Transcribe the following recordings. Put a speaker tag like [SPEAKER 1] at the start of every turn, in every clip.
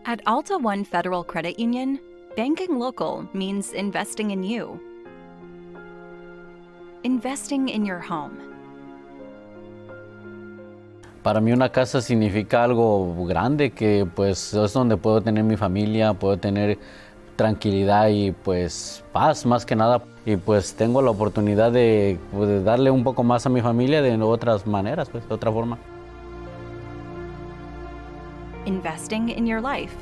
[SPEAKER 1] At AltaOne Federal Credit Union, banking local means investing in you. Investing in your home.
[SPEAKER 2] Para mí una casa significa algo grande que pues es donde puedo tener mi familia, puedo tener tranquilidad y pues paz más que nada. Y pues tengo la oportunidad de darle un poco más a mi familia de otras maneras, pues de otra forma.
[SPEAKER 1] Investing in your life.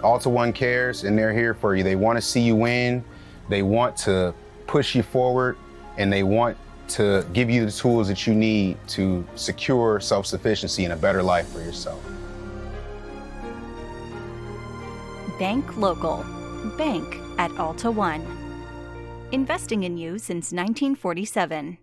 [SPEAKER 3] AltaOne cares and they're here for you. They want to see you win. They want to push you forward, and they want to give you the tools that you need to secure self-sufficiency and a better life for yourself.
[SPEAKER 1] Bank local. Bank at AltaOne. Investing in you since 1947.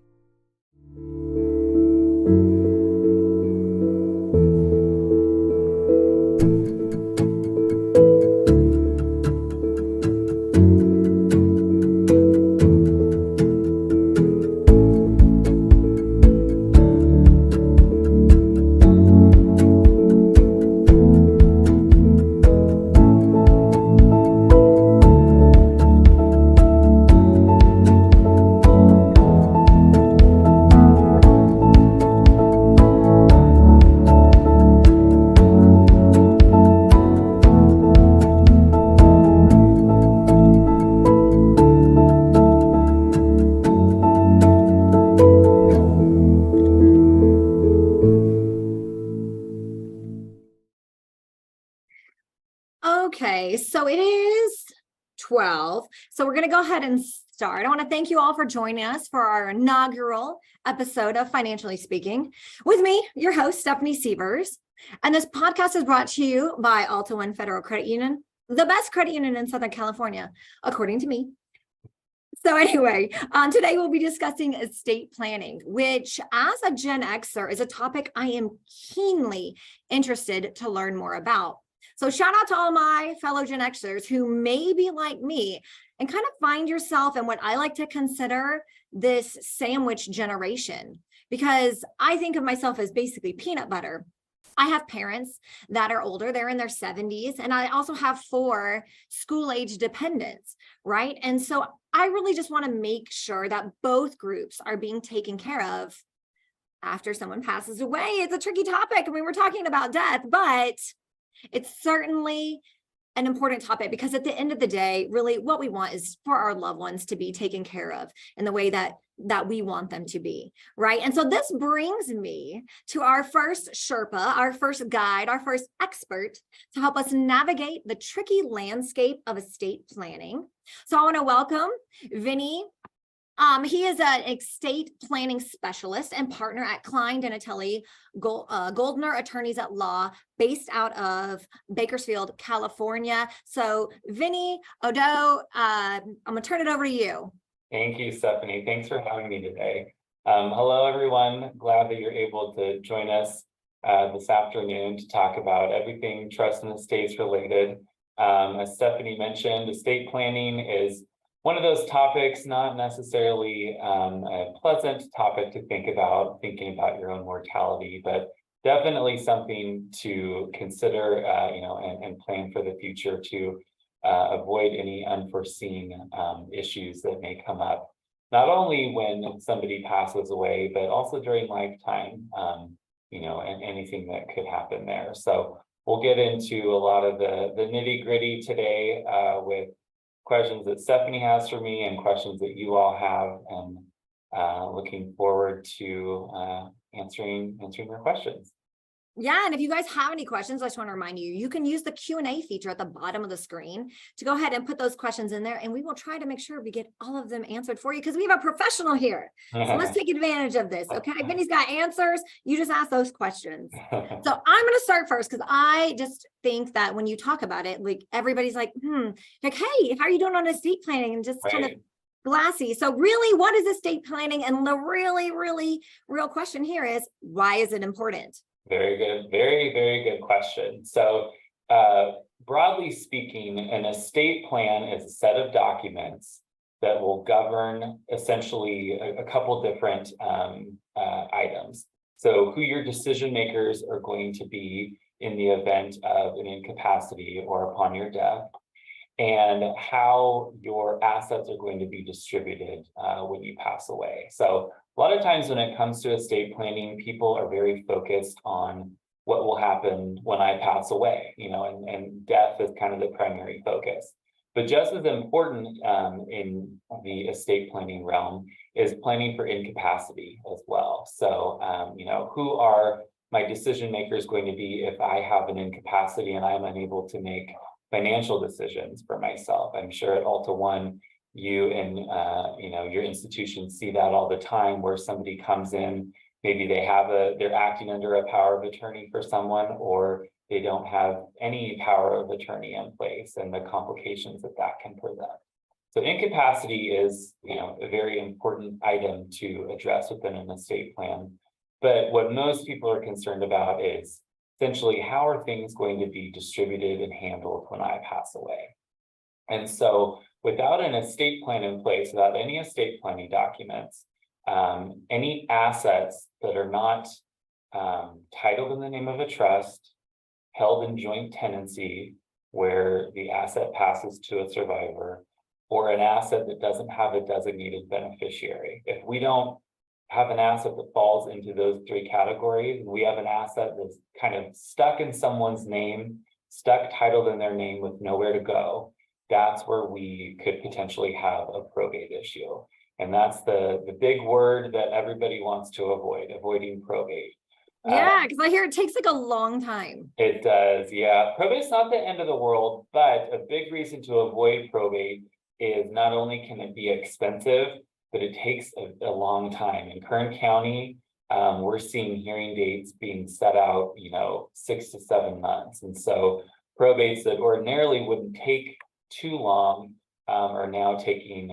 [SPEAKER 4] Okay, so it is 12. So we're going to go ahead and start. I want to thank you all for joining us for our inaugural episode of Financially Speaking. With me, your host, Stephanie Sievers. And this podcast is brought to you by AltaOne Federal Credit Union, the best credit union in Southern California, according to me. So anyway, today we'll be discussing estate planning, which as a Gen Xer is a topic I am keenly interested to learn more about. So shout out to all my fellow Gen Xers who may be like me and kind of find yourself in what I like to consider this sandwich generation, because I think of myself as basically peanut butter. I have parents that are older, they're in their 70s, and I also have 4 school-age dependents, right? And so I really just want to make sure that both groups are being taken care of after someone passes away. It's a tricky topic. I mean, we're talking about death, but it's certainly an important topic because at the end of the day, really what we want is for our loved ones to be taken care of in the way that we want them to be, right? And so this brings me to our first Sherpa, our first guide, our first expert to help us navigate the tricky landscape of estate planning. So I want to welcome Vinny. He is an estate planning specialist and partner at Klein-DeNatale-Golder Attorneys at Law, based out of Bakersfield, California. So Vinny, Oddo, I'm gonna turn it over to you.
[SPEAKER 5] Thank you, Stephanie. Thanks for having me today. Hello, everyone. Glad that you're able to join us this afternoon to talk about everything trust and estates related. As Stephanie mentioned, estate planning is one of those topics, not necessarily a pleasant topic to think about, thinking about your own mortality, but definitely something to consider, and plan for the future to avoid any unforeseen issues that may come up, not only when somebody passes away, but also during lifetime, and anything that could happen there. So we'll get into a lot of the nitty gritty today with questions that Stephanie has for me and questions that you all have, and looking forward to answering your questions.
[SPEAKER 4] Yeah, and if you guys have any questions, I just want to remind you, you can use the Q&A feature at the bottom of the screen to go ahead and put those questions in there, and we will try to make sure we get all of them answered for you because we have a professional here. So let's take advantage of this, okay? Vinny's got answers. You just ask those questions. So I'm going to start first because I just think that when you talk about it, like everybody's like, like, hey, how are you doing on estate planning? And just kind of glassy. So really, what is estate planning? And the really, really real question here is, why is it important?
[SPEAKER 5] Very good. Very, very good question. So broadly speaking, an estate plan is a set of documents that will govern essentially a couple different items. So who your decision makers are going to be in the event of an incapacity or upon your death, and how your assets are going to be distributed when you pass away. So a lot of times when it comes to estate planning, people are very focused on what will happen when I pass away, and death is kind of the primary focus. But just as important in the estate planning realm is planning for incapacity as well. So, who are my decision makers going to be if I have an incapacity and I'm unable to make financial decisions for myself? I'm sure at AltaOne, you and your institution see that all the time, where somebody comes in, maybe they're acting under a power of attorney for someone, or they don't have any power of attorney in place, and the complications that can present. So incapacity is, a very important item to address within an estate plan. But what most people are concerned about is essentially, how are things going to be distributed and handled when I pass away? And so without an estate plan in place, without any estate planning documents, any assets that are not titled in the name of a trust, held in joint tenancy, where the asset passes to a survivor, or an asset that doesn't have a designated beneficiary. If we don't have an asset that falls into those three categories, and we have an asset that's kind of stuck in someone's name, stuck titled in their name with nowhere to go, that's where we could potentially have a probate issue. And that's the big word that everybody wants to avoid, avoiding probate.
[SPEAKER 4] Yeah, because I hear it takes like a long time.
[SPEAKER 5] It does, yeah. Probate's not the end of the world, but a big reason to avoid probate is not only can it be expensive, but it takes a long time. In Kern County, we're seeing hearing dates being set out, 6 to 7 months. And so probates that ordinarily wouldn't take too long are now taking,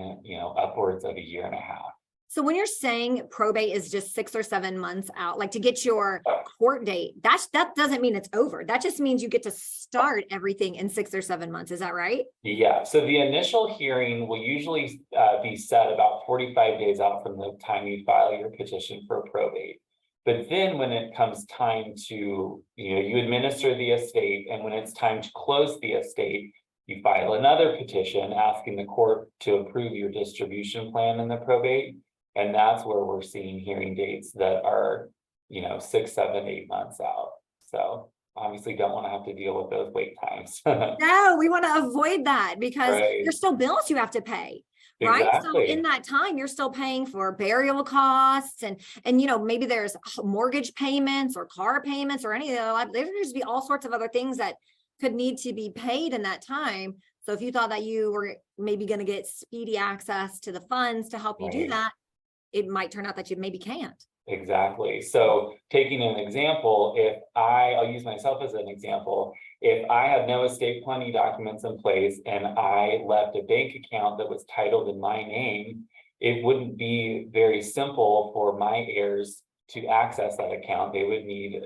[SPEAKER 5] upwards of a year and a half.
[SPEAKER 4] So when you're saying probate is just 6 or 7 months out, like to get your court date, that doesn't mean it's over. That just means you get to start everything in 6 or 7 months. Is that right?
[SPEAKER 5] Yeah. So the initial hearing will usually be set about 45 days out from the time you file your petition for probate. But then when it comes time to, you administer the estate, and when it's time to close the estate, you file another petition asking the court to approve your distribution plan in the probate. And that's where we're seeing hearing dates that are, 6, 7, 8 months out. So obviously don't want to have to deal with those wait times.
[SPEAKER 4] No, we want to avoid that because
[SPEAKER 5] Right.
[SPEAKER 4] there's still bills you have to pay. Right. So
[SPEAKER 5] Exactly.
[SPEAKER 4] in that time, you're still paying for burial costs and maybe there's mortgage payments or car payments or any of that. There's just be all sorts of other things that could need to be paid in that time. So if you thought that you were maybe going to get speedy access to the funds to help you do
[SPEAKER 5] Right.
[SPEAKER 4] that, it might turn out that you maybe can't.
[SPEAKER 5] Exactly. So taking an example, I'll use myself as an example. If I have no estate planning documents in place and I left a bank account that was titled in my name, it wouldn't be very simple for my heirs to access that account. They would need,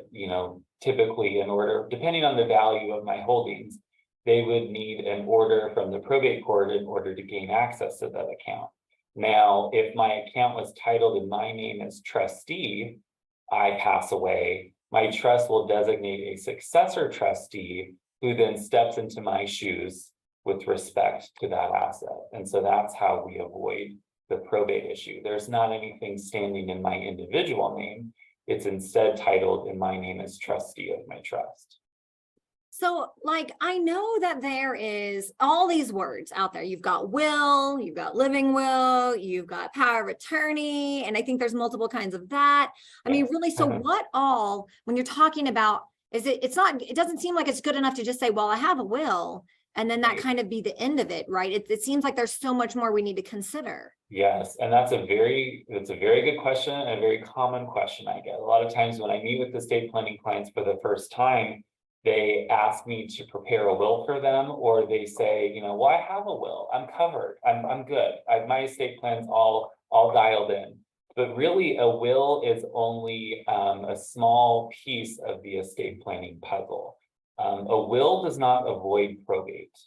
[SPEAKER 5] typically an order, depending on the value of my holdings, they would need an order from the probate court in order to gain access to that account. Now, if my account was titled in my name as trustee, I pass away, my trust will designate a successor trustee who then steps into my shoes with respect to that asset. And so that's how we avoid the probate issue. There's not anything standing in my individual name. It's instead titled in my name as trustee of my trust.
[SPEAKER 4] So I know that there is all these words out there. You've got will, you've got living will, you've got power of attorney. And I think there's multiple kinds of that. I mean, really, so what all, when you're talking about, it doesn't seem like it's good enough to just say, well, I have a will, and then that kind of be the end of it, right? It seems like there's so much more we need to consider.
[SPEAKER 5] Yes, and that's a very good question and a very common question I get. A lot of times when I meet with estate planning clients for the first time, they ask me to prepare a will for them, or they say, well, I have a will, I'm covered, I'm good. My estate plan's all dialed in. But really, a will is only a small piece of the estate planning puzzle. A will does not avoid probate.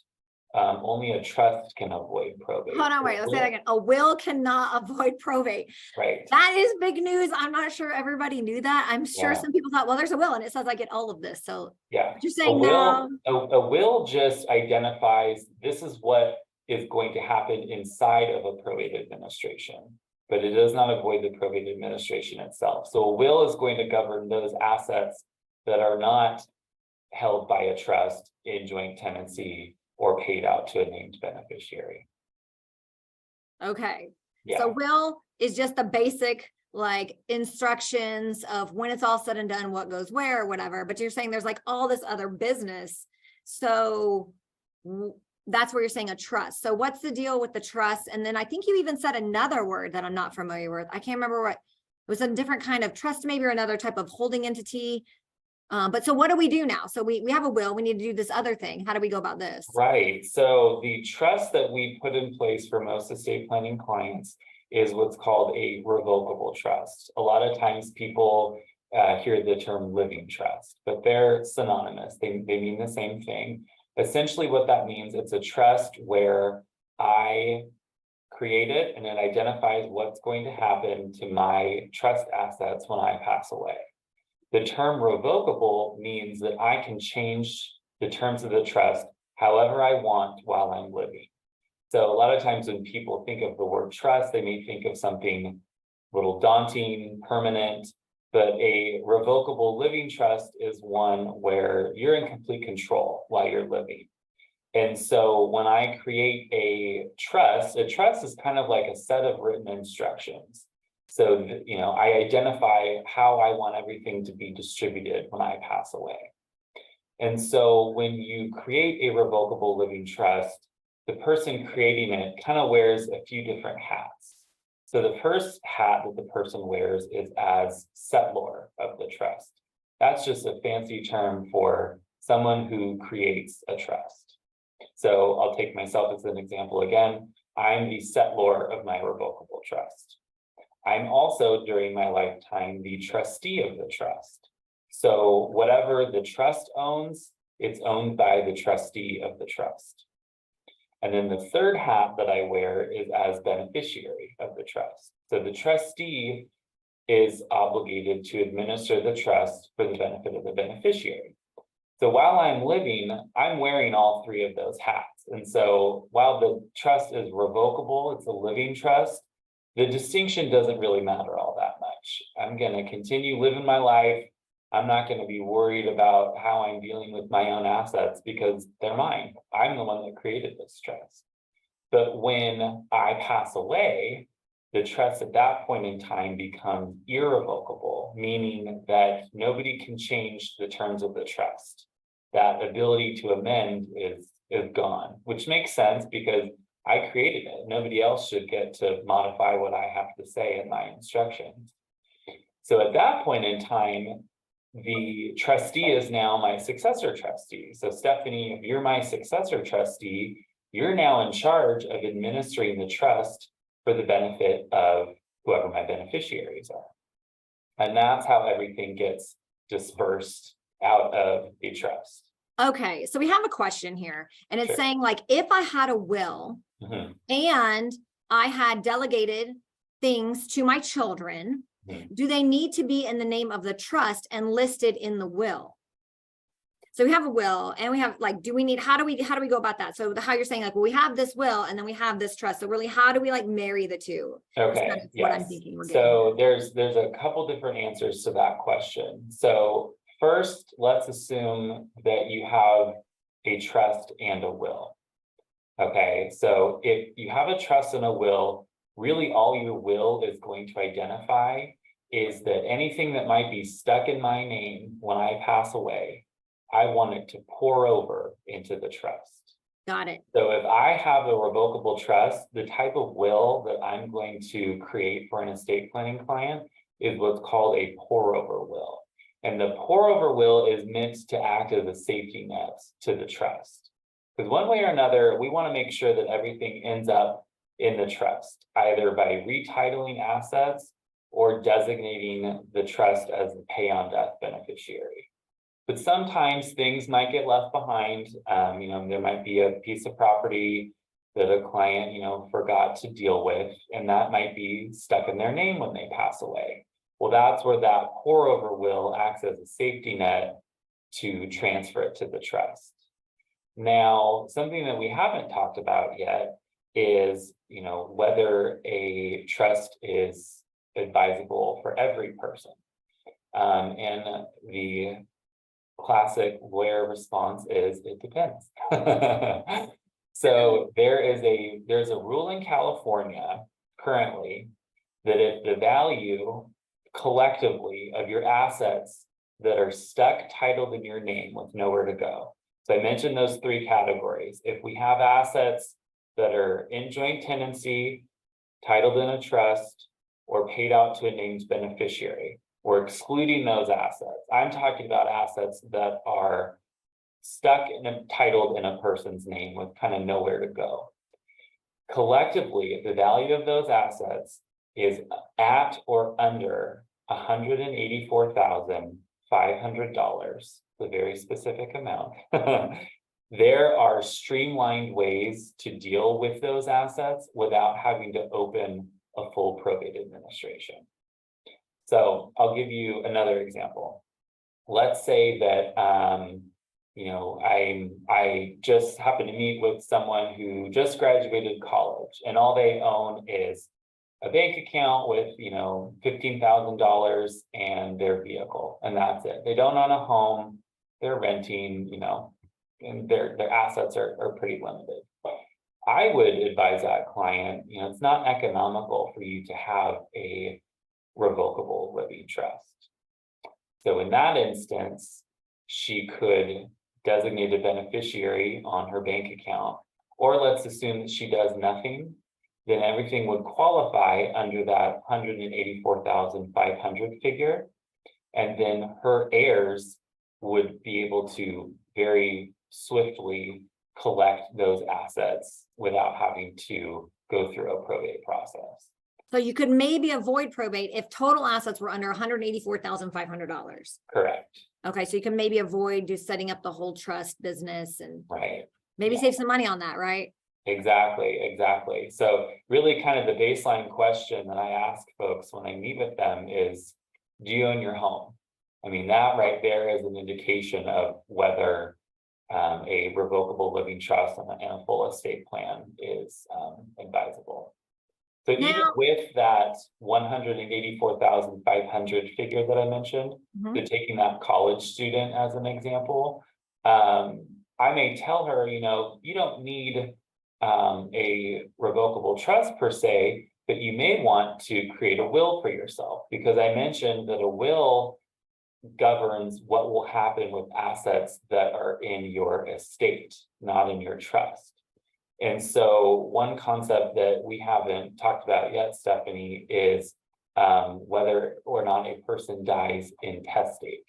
[SPEAKER 5] Only a trust can avoid probate.
[SPEAKER 4] Hold on, wait, let's say that again. A will cannot avoid probate.
[SPEAKER 5] Right.
[SPEAKER 4] That is big news. I'm not sure everybody knew that. I'm sure
[SPEAKER 5] Yeah.
[SPEAKER 4] some people thought, well, there's a will and it says I get all of this. So
[SPEAKER 5] Yeah.
[SPEAKER 4] you're saying no.
[SPEAKER 5] A will just identifies this is what is going to happen inside of a probate administration, but it does not avoid the probate administration itself. So a will is going to govern those assets that are not held by a trust in joint tenancy or paid out to a named beneficiary.
[SPEAKER 4] Okay.
[SPEAKER 5] Yeah.
[SPEAKER 4] So will is just the basic like instructions of when it's all said and done, what goes where or whatever. But you're saying there's like all this other business. So that's where you're saying a trust. So what's the deal with the trust? And then I think you even said another word that I'm not familiar with. I can't remember what it was, a different kind of trust, maybe, or another type of holding entity. But so what do we do now? So we have a will, we need to do this other thing. How do we go about this?
[SPEAKER 5] Right. So the trust that we put in place for most estate planning clients is what's called a revocable trust. A lot of times people hear the term living trust, but they're synonymous. They mean the same thing. Essentially what that means, it's a trust where I create it and it identifies what's going to happen to my trust assets when I pass away. The term revocable means that I can change the terms of the trust however I want while I'm living. So a lot of times when people think of the word trust, they may think of something a little daunting, permanent, but a revocable living trust is one where you're in complete control while you're living. And so when I create a trust is kind of like a set of written instructions. So, you know, I identify how I want everything to be distributed when I pass away. And so when you create a revocable living trust, the person creating it kind of wears a few different hats. So the first hat that the person wears is as settlor of the trust. That's just a fancy term for someone who creates a trust. So I'll take myself as an example again. I'm the settlor of my revocable trust. I'm also, during my lifetime, the trustee of the trust. So whatever the trust owns, it's owned by the trustee of the trust. And then the third hat that I wear is as beneficiary of the trust. So the trustee is obligated to administer the trust for the benefit of the beneficiary. So while I'm living, I'm wearing all three of those hats. And so while the trust is revocable, it's a living trust, the distinction doesn't really matter all that much. I'm going to continue living my life. I'm not going to be worried about how I'm dealing with my own assets because they're mine. I'm the one that created this trust. But when I pass away, the trust at that point in time becomes irrevocable, meaning that nobody can change the terms of the trust. That ability to amend is gone, which makes sense because I created it. Nobody else should get to modify what I have to say in my instructions. So at that point in time, the trustee is now my successor trustee. So Stephanie, if you're my successor trustee, you're now in charge of administering the trust for the benefit of whoever my beneficiaries are. And that's how everything gets dispersed out of a trust.
[SPEAKER 4] Okay, so we have a question here, and it's
[SPEAKER 5] Sure.
[SPEAKER 4] saying like, if I had a will and I had delegated things to my children, do they need to be in the name of the trust and listed in the will? So we have a will and we have like, do we need, how do we go about that? So how you're saying like, well, we have this will and then we have this trust. So really, how do we like marry the two?
[SPEAKER 5] Okay,
[SPEAKER 4] Kind of what I'm thinking we're
[SPEAKER 5] so there's a couple different answers to that question. So first, let's assume that you have a trust and a will. Okay, so if you have a trust and a will, really all your will is going to identify is that anything that might be stuck in my name when I pass away, I want it to pour over into the trust.
[SPEAKER 4] Got it.
[SPEAKER 5] So if I have a revocable trust, the type of will that I'm going to create for an estate planning client is what's called a pour over will. And the pour over will is meant to act as a safety net to the trust. Because one way or another, we want to make sure that everything ends up in the trust, either by retitling assets or designating the trust as the pay on death beneficiary. But sometimes things might get left behind. There might be a piece of property that a client, forgot to deal with, and that might be stuck in their name when they pass away. Well, that's where that pour over will acts as a safety net to transfer it to the trust. Now, something that we haven't talked about yet is, whether a trust is advisable for every person. And the classic lawyer response is, it depends. So there's a rule in California currently that if the value collectively of your assets that are stuck titled in your name with nowhere to go. So I mentioned those three categories. If we have assets that are in joint tenancy, titled in a trust, or paid out to a named beneficiary, we're excluding those assets. I'm talking about assets that are stuck titled in a person's name with kind of nowhere to go. Collectively, if the value of those assets is at or under $184,500, a very specific amount, there are streamlined ways to deal with those assets without having to open a full probate administration. So I'll give you another example. Let's say that I just happen to meet with someone who just graduated college, and all they own is a bank account with $15,000 and their vehicle, and that's it. They don't own a home, they're renting, and their assets are pretty limited. I would advise that client, it's not economical for you to have a revocable living trust. So in that instance, she could designate a beneficiary on her bank account, or let's assume that she does nothing, then everything would qualify under that $184,500 figure. And then her heirs would be able to very swiftly collect those assets without having to go through a probate process.
[SPEAKER 4] So you could maybe avoid probate if total assets were under $184,500.
[SPEAKER 5] Correct.
[SPEAKER 4] Okay, so you can maybe avoid just setting up the whole trust business and
[SPEAKER 5] Right.
[SPEAKER 4] maybe save some money on that, right?
[SPEAKER 5] Exactly. So really kind of the baseline question that I ask folks when I meet with them is, do you own your home? I mean, that right there is an indication of whether a revocable living trust and a full estate plan is advisable. So even with that $184,500 figure that I mentioned, so taking that college student as an example, I may tell her, you don't need a revocable trust per se, but you may want to create a will for yourself, because I mentioned that a will governs what will happen with assets that are in your estate, not in your trust. And so one concept that we haven't talked about yet, Stephanie, is whether or not a person dies intestate.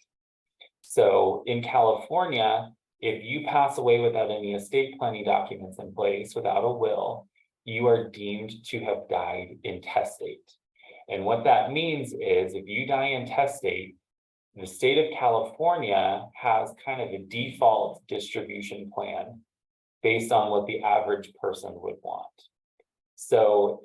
[SPEAKER 5] So in California, if you pass away without any estate planning documents in place, without a will, you are deemed to have died intestate. And what that means is if you die intestate, the state of California has kind of a default distribution plan based on what the average person would want. So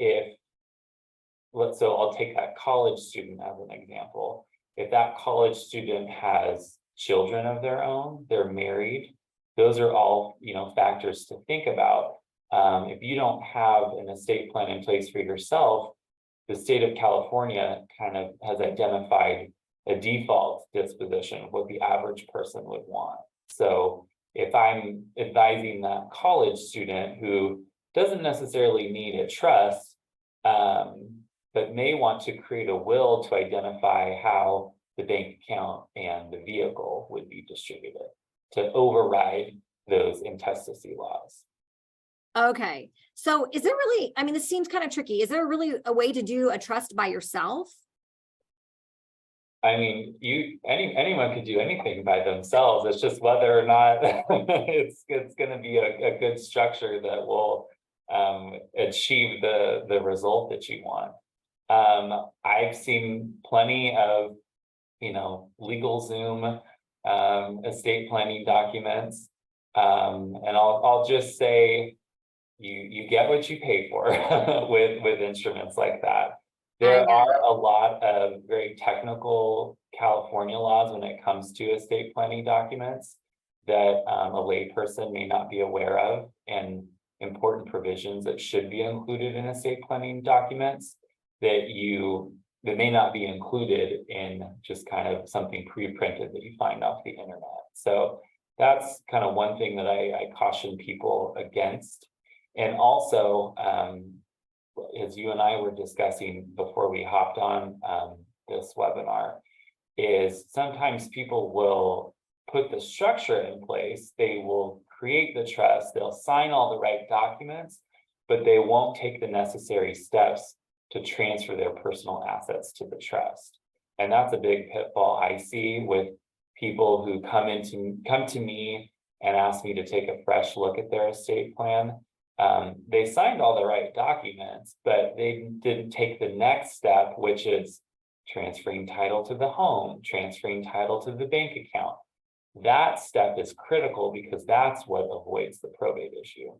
[SPEAKER 5] I'll take that college student as an example. If that college student has children of their own, they're married, those are all, factors to think about. If you don't have an estate plan in place for yourself, the state of California kind of has identified a default disposition of what the average person would want. So if I'm advising that college student who doesn't necessarily need a trust, but may want to create a will to identify how the bank account and the vehicle would be distributed to override those intestacy laws.
[SPEAKER 4] Okay, so is there really, this seems kind of tricky. Is there really a way to do a trust by yourself?
[SPEAKER 5] Anyone could do anything by themselves. It's just whether or not it's going to be a good structure that will achieve the result that you want. I've seen plenty of LegalZoom estate planning documents. And I'll just say, you get what you pay for with instruments like that. There are a lot of very technical California laws when it comes to estate planning documents that a layperson may not be aware of, and important provisions that should be included in estate planning documents that may not be included in just kind of something pre-printed that you find off the internet. So that's kind of one thing that I caution people against. And also, as you and I were discussing before we hopped on this webinar, is sometimes people will put the structure in place, they will create the trust, they'll sign all the right documents, but they won't take the necessary steps to transfer their personal assets to the trust. And that's a big pitfall I see with people who come to me and ask me to take a fresh look at their estate plan. They signed all the right documents, but they didn't take the next step, which is transferring title to the home, transferring title to the bank account. That step is critical because that's what avoids the probate issue.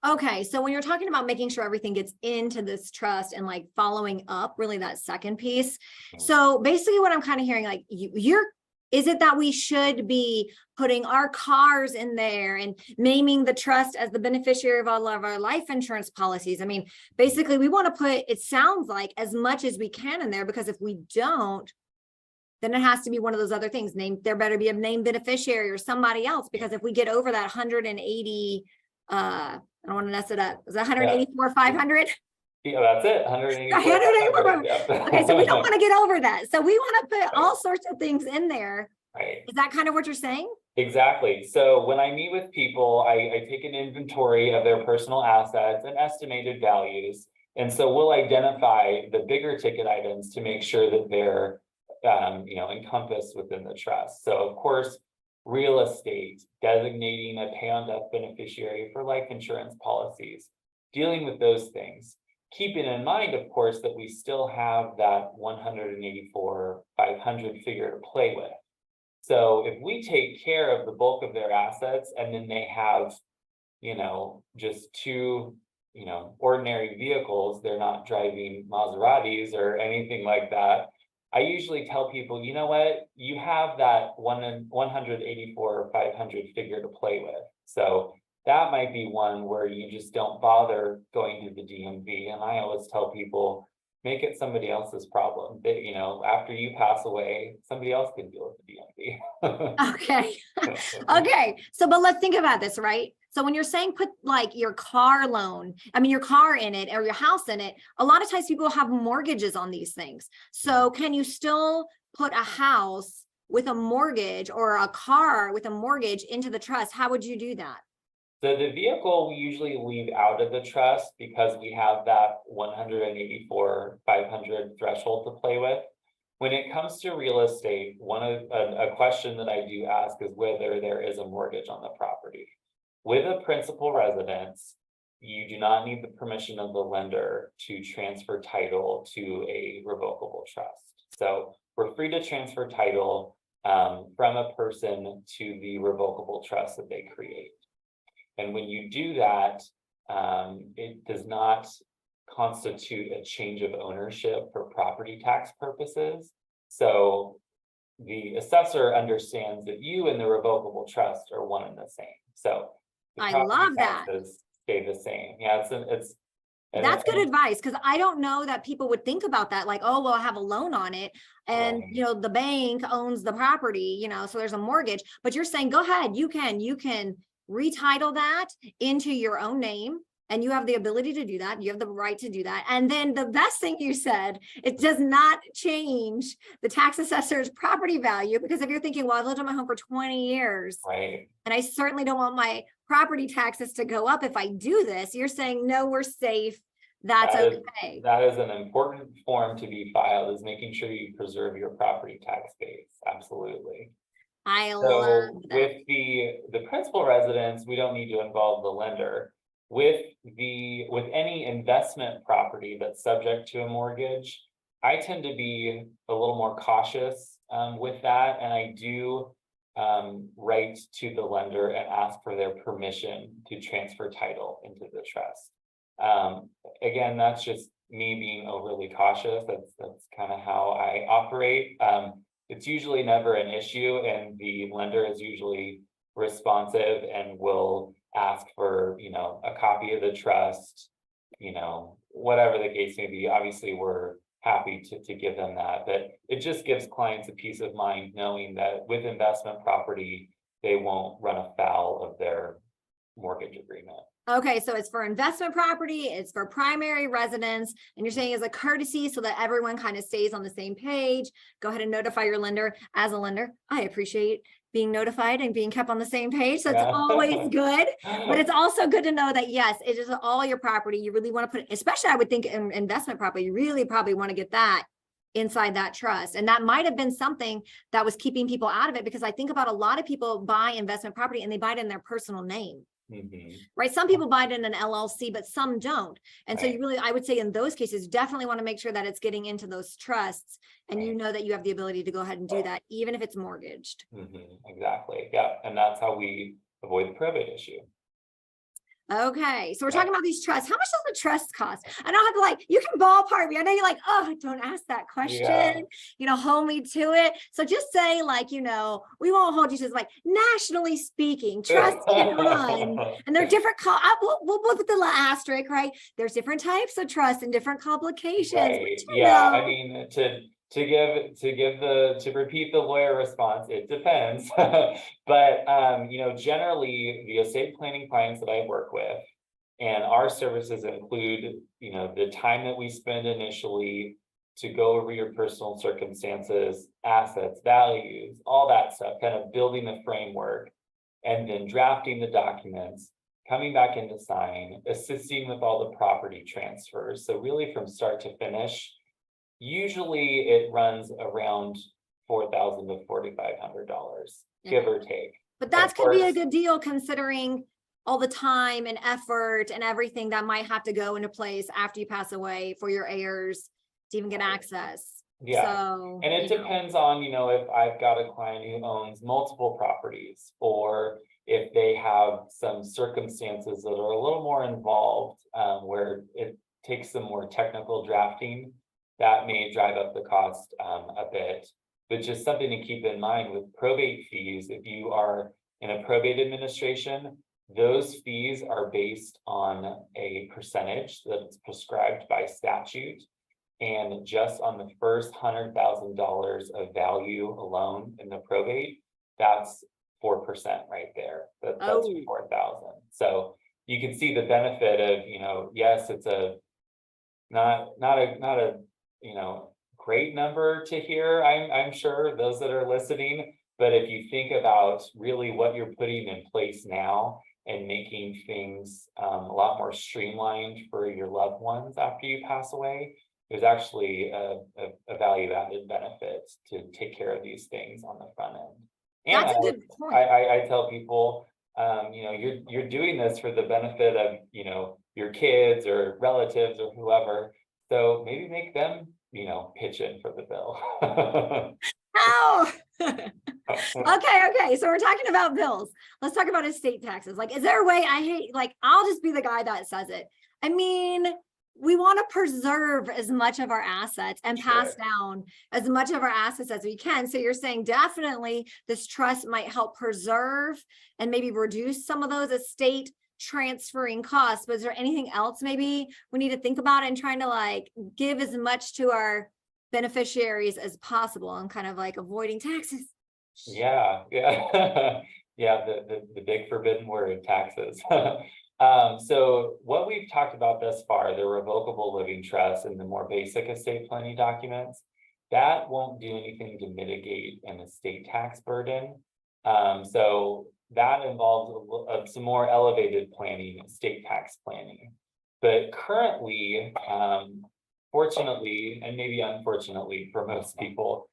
[SPEAKER 4] Okay, so when you're talking about making sure everything gets into this trust and like following up, really that second piece. So basically what I'm kind of hearing, like is it that we should be putting our cars in there and naming the trust as the beneficiary of all of our life insurance policies? I mean, basically we want to put, it sounds like, as much as we can in there, because if we don't, then it has to be one of those other things. There better be a named beneficiary or somebody else, because if we get over that 180, I don't want to mess it up. Is that 184, 500?
[SPEAKER 5] Yeah, that's it. 184.
[SPEAKER 4] Yeah. Okay, so we don't want to get over that. So we want to put all sorts of things in there.
[SPEAKER 5] Right.
[SPEAKER 4] Is that kind of what you're saying?
[SPEAKER 5] Exactly. So when I meet with people, I take an inventory of their personal assets and estimated values. And so we'll identify the bigger ticket items to make sure that they're encompassed within the trust. So of course, real estate, designating a pay on death beneficiary for life insurance policies, dealing with those things. Keeping in mind, of course, that we still have that 184,500 figure to play with. So if we take care of the bulk of their assets and then they have, just two, ordinary vehicles, they're not driving Maseratis or anything like that, I usually tell people, you know what, you have that 184,500 figure to play with. So that might be one where you just don't bother going to the DMV. And I always tell people, make it somebody else's problem. That, after you pass away, somebody else can deal with the DMV.
[SPEAKER 4] Okay. Okay. So, but let's think about this, right? So when you're saying put like your car loan, your car in it or your house in it, a lot of times people have mortgages on these things. So can you still put a house with a mortgage or a car with a mortgage into the trust? How would you do that?
[SPEAKER 5] So the vehicle we usually leave out of the trust because we have that 184,500 threshold to play with. When it comes to real estate, a question that I do ask is whether there is a mortgage on the property. With a principal residence, you do not need the permission of the lender to transfer title to a revocable trust. So we're free to transfer title from a person to the revocable trust that they create. And when you do that, it does not constitute a change of ownership for property tax purposes. So the assessor understands that you and the revocable trust are one and the same. So
[SPEAKER 4] I love that.
[SPEAKER 5] Stay the same. Yeah,
[SPEAKER 4] that's good advice, because I don't know that people would think about that, like, oh, well, I have a loan on it and
[SPEAKER 5] right.
[SPEAKER 4] the bank owns the property, so there's a mortgage. But you're saying go ahead, you can retitle that into your own name, and you have the ability to do that. You have the right to do that. And then the best thing you said, it does not change the tax assessor's property value, because if you're thinking, well, I've lived in my home for 20 years,
[SPEAKER 5] right,
[SPEAKER 4] and I certainly don't want my property taxes to go up if I do this, you're saying, no, we're safe. That
[SPEAKER 5] is an important form to be filed, is making sure you preserve your property tax base. Absolutely.
[SPEAKER 4] Love that.
[SPEAKER 5] With the principal residence, we don't need to involve the lender. With any investment property that's subject to a mortgage, I tend to be a little more cautious with that, and I do write to the lender and ask for their permission to transfer title into the trust. Again, that's just me being overly cautious. That's kind of how I operate. It's usually never an issue, and the lender is usually responsive and will ask for, a copy of the trust, whatever the case may be. Obviously, we're happy to give them that, but it just gives clients a peace of mind knowing that with investment property, they won't run afoul of their mortgage agreement.
[SPEAKER 4] Okay, so it's for investment property, it's for primary residence, and you're saying as a courtesy so that everyone kind of stays on the same page. Go ahead and notify your lender. As a lender, I appreciate being notified and being kept on the same page. So it's always good, but it's also good to know that, yes, it is all your property. You really want to put, especially I would think in investment property, you really probably want to get that inside that trust. And that might have been something that was keeping people out of it, because I think about a lot of people buy investment property and they buy it in their personal name. Right? Some people buy it in an LLC, but some don't. And so you really, I would say in those cases, definitely want to make sure that it's getting into those trusts, and you know that you have the ability to go ahead and do that, even if it's mortgaged.
[SPEAKER 5] Exactly. Yeah. And that's how we avoid the probate issue.
[SPEAKER 4] Okay, so we're talking about these trusts. How much does the trust cost? I don't have to you can ballpark me. I know you're like, oh, don't ask that question, hold me to it. So just say we won't hold you to nationally speaking, trust can run. And there are different, we'll put the asterisk, right? There's different types of trust and different complications.
[SPEAKER 5] Right. Yeah, I mean, to repeat the lawyer response, it depends. But generally the estate planning clients that I work with, and our services include, the time that we spend initially to go over your personal circumstances, assets, values, all that stuff, kind of building the framework, and then drafting the documents, coming back in to sign, assisting with all the property transfers. So really from start to finish, usually it runs around $4,000 to $4,500, give or take.
[SPEAKER 4] But that could be a good deal considering all the time and effort and everything that might have to go into place after you pass away for your heirs to even get access.
[SPEAKER 5] Yeah.
[SPEAKER 4] So,
[SPEAKER 5] and it depends on, if I've got a client who owns multiple properties, or if they have some circumstances that are a little more involved, where it takes some more technical drafting, that may drive up the cost a bit. But just something to keep in mind with probate fees, if you are in a probate administration, those fees are based on a percentage that's prescribed by statute. And just on the first $100,000 of value alone in the probate, that's 4% right there. That's 4,000. So you can see the benefit of, yes, it's not a great number to hear, I'm sure, those that are listening. But if you think about really what you're putting in place now and making things a lot more streamlined for your loved ones after you pass away, there's actually a value added benefit to take care of these things on the front end. And
[SPEAKER 4] that's a good point.
[SPEAKER 5] I tell people, you're doing this for the benefit of, your kids or relatives or whoever. So maybe make them, pitch in for the bill.
[SPEAKER 4] Oh, okay. So we're talking about bills. Let's talk about estate taxes. Is there a way I'll just be the guy that says it. I mean, we want to preserve as much of our assets and pass down as much of our assets as we can. So you're saying definitely this trust might help preserve and maybe reduce some of those estate transferring costs. But is there anything else maybe we need to think about in trying to give as much to our beneficiaries as possible and kind of avoiding taxes?
[SPEAKER 5] Yeah. Yeah, the big forbidden word, taxes. So what we've talked about thus far, the revocable living trust and the more basic estate planning documents, that won't do anything to mitigate an estate tax burden. So that involves some more elevated planning, estate tax planning. But currently, fortunately, and maybe unfortunately for most people,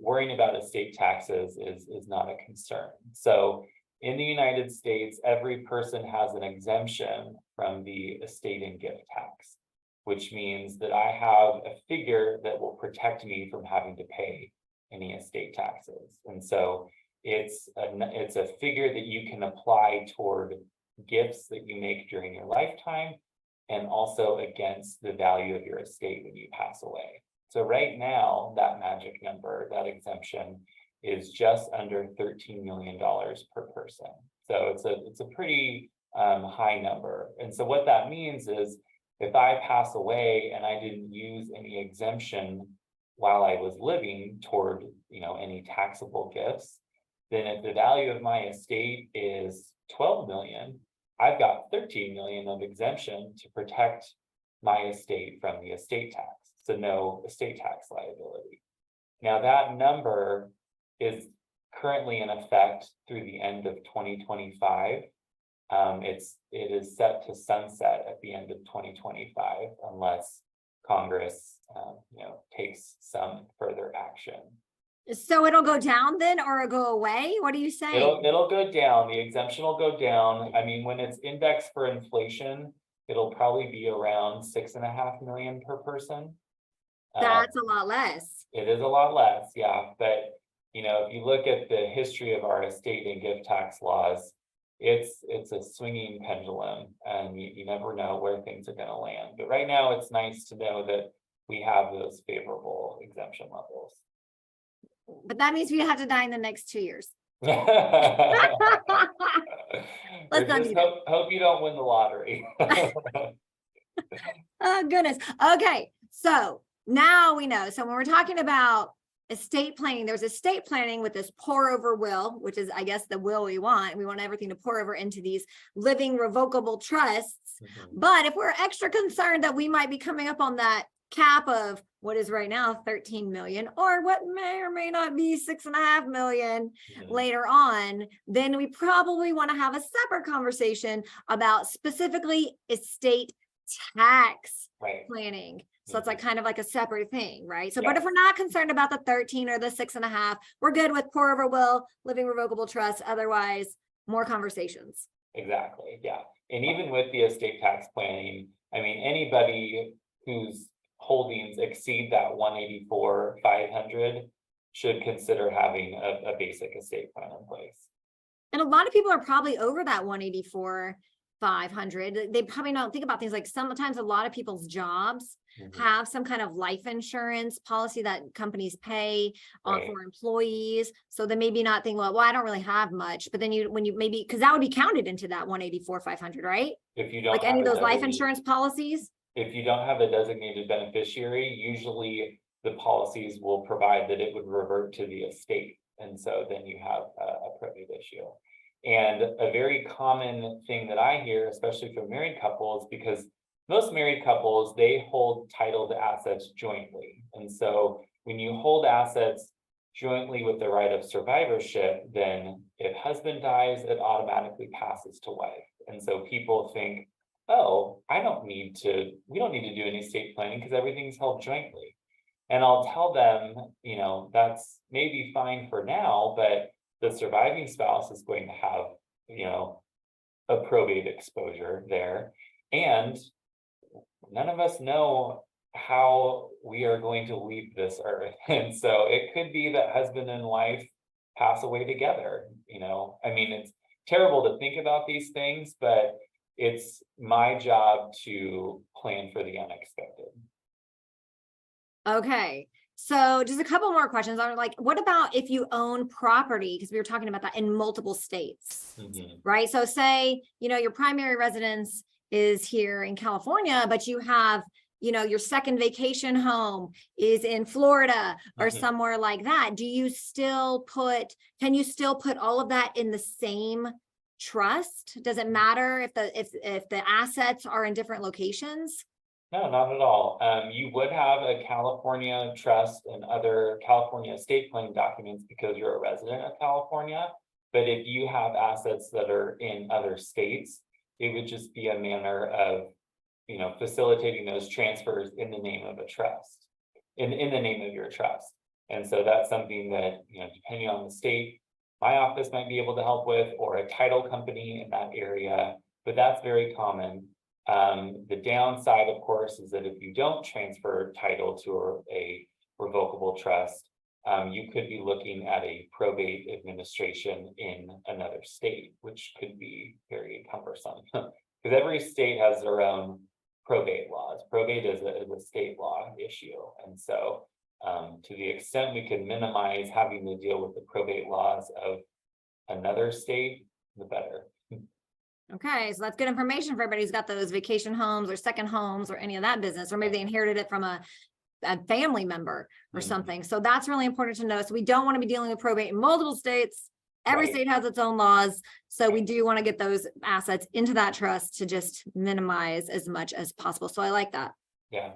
[SPEAKER 5] worrying about estate taxes is not a concern. So in the United States, every person has an exemption from the estate and gift tax, which means that I have a figure that will protect me from having to pay any estate taxes. And so it's a figure that you can apply toward gifts that you make during your lifetime, and also against the value of your estate when you pass away. So right now, that magic number, that exemption, is just under $13 million per person. So it's a pretty high number. And so what that means is, if I pass away and I didn't use any exemption while I was living toward, any taxable gifts, then if the value of my estate is 12 million, I've got 13 million of exemption to protect my estate from the estate tax. So no estate tax liability. Now that number is currently in effect through the end of 2025. It is set to sunset at the end of 2025 unless Congress, takes some further action.
[SPEAKER 4] So it'll go down then, or it'll go away? What are you saying?
[SPEAKER 5] It'll go down. The exemption will go down. I mean, when it's indexed for inflation, it'll probably be around 6.5 million per person.
[SPEAKER 4] That's a lot less.
[SPEAKER 5] It is a lot less, yeah. But if you look at the history of our estate and gift tax laws, it's a swinging pendulum, and you never know where things are going to land. But right now, it's nice to know that we have those favorable exemption levels.
[SPEAKER 4] But that means we have to die in the next 2 years.
[SPEAKER 5] Let's
[SPEAKER 4] not do that.
[SPEAKER 5] hope you don't win the lottery.
[SPEAKER 4] Oh, goodness. Okay. So now we know. So when we're talking about estate planning, there's estate planning with this pour over will, which is, I guess, the will we want. We want everything to pour over into these living revocable trusts.
[SPEAKER 5] Mhm.
[SPEAKER 4] But if we're extra concerned that we might be coming up on that cap of what is right now 13 million, or what may or may not be 6.5 million
[SPEAKER 5] Mhm.
[SPEAKER 4] later on, then we probably want to have a separate conversation about specifically estate tax
[SPEAKER 5] Right.
[SPEAKER 4] planning. So it's like kind of like a separate thing, right? So, but
[SPEAKER 5] Yeah.
[SPEAKER 4] if we're not concerned about the 13 or the 6.5, we're good with pour over will, living revocable trust. Otherwise, more conversations.
[SPEAKER 5] Exactly. Yeah. And even with the estate tax planning, I mean, anybody whose holdings exceed that 184,500 should consider having a basic estate plan in place.
[SPEAKER 4] And a lot of people are probably over that 184,500. They probably don't think about things like sometimes a lot of people's jobs
[SPEAKER 5] Mhm.
[SPEAKER 4] have some kind of life insurance policy that companies pay
[SPEAKER 5] Right.
[SPEAKER 4] for employees. So they maybe not think, well, I don't really have much. But then when you maybe, because that would be counted into that 184,500, right?
[SPEAKER 5] If you don't
[SPEAKER 4] Like any of
[SPEAKER 5] have a
[SPEAKER 4] those life
[SPEAKER 5] designated-
[SPEAKER 4] insurance policies.
[SPEAKER 5] If you don't have a designated beneficiary, usually the policies will provide that it would revert to the estate. And so then you have a probate issue. And a very common thing that I hear, especially from married couples, because most married couples, they hold title to assets jointly. And so when you hold assets jointly with the right of survivorship, then if husband dies, it automatically passes to wife. And so people think, oh, we don't need to do any estate planning because everything's held jointly. And I'll tell them, that's maybe fine for now, but the surviving spouse is going to have, a probate exposure there. And none of us know how we are going to leave this earth. And so it could be that husband and wife pass away together. I mean, it's terrible to think about these things, but it's my job to plan for the unexpected.
[SPEAKER 4] Okay. So just a couple more questions. I'm like, what about if you own property? Because we were talking about that in multiple states,
[SPEAKER 5] Mhm.
[SPEAKER 4] right? So say, your primary residence is here in California, but you have, your second vacation home is in Florida or
[SPEAKER 5] Mhm.
[SPEAKER 4] somewhere like that. Can you still put all of that in the same trust? Does it matter if the assets are in different locations?
[SPEAKER 5] No, not at all. You would have a California trust and other California estate planning documents because you're a resident of California. But if you have assets that are in other states, it would just be a manner of, facilitating those transfers in the name of a trust, in the name of your trust. And so that's something that, depending on the state, my office might be able to help with, or a title company in that area, but that's very common. The downside, of course, is that if you don't transfer title to a revocable trust, you could be looking at a probate administration in another state, which could be very cumbersome. Because every state has their own probate laws. Probate is a state law issue. And so to the extent we can minimize having to deal with the probate laws of another state, the better.
[SPEAKER 4] Okay, so that's good information for everybody who's got those vacation homes or second homes or any of that business, or maybe they inherited it from a family member or something. So that's really important to know. So we don't want to be dealing with probate in multiple states. Every
[SPEAKER 5] Right.
[SPEAKER 4] state has its own laws. So we do want to get those assets into that trust to just minimize as much as possible. So I like that.
[SPEAKER 5] Yeah.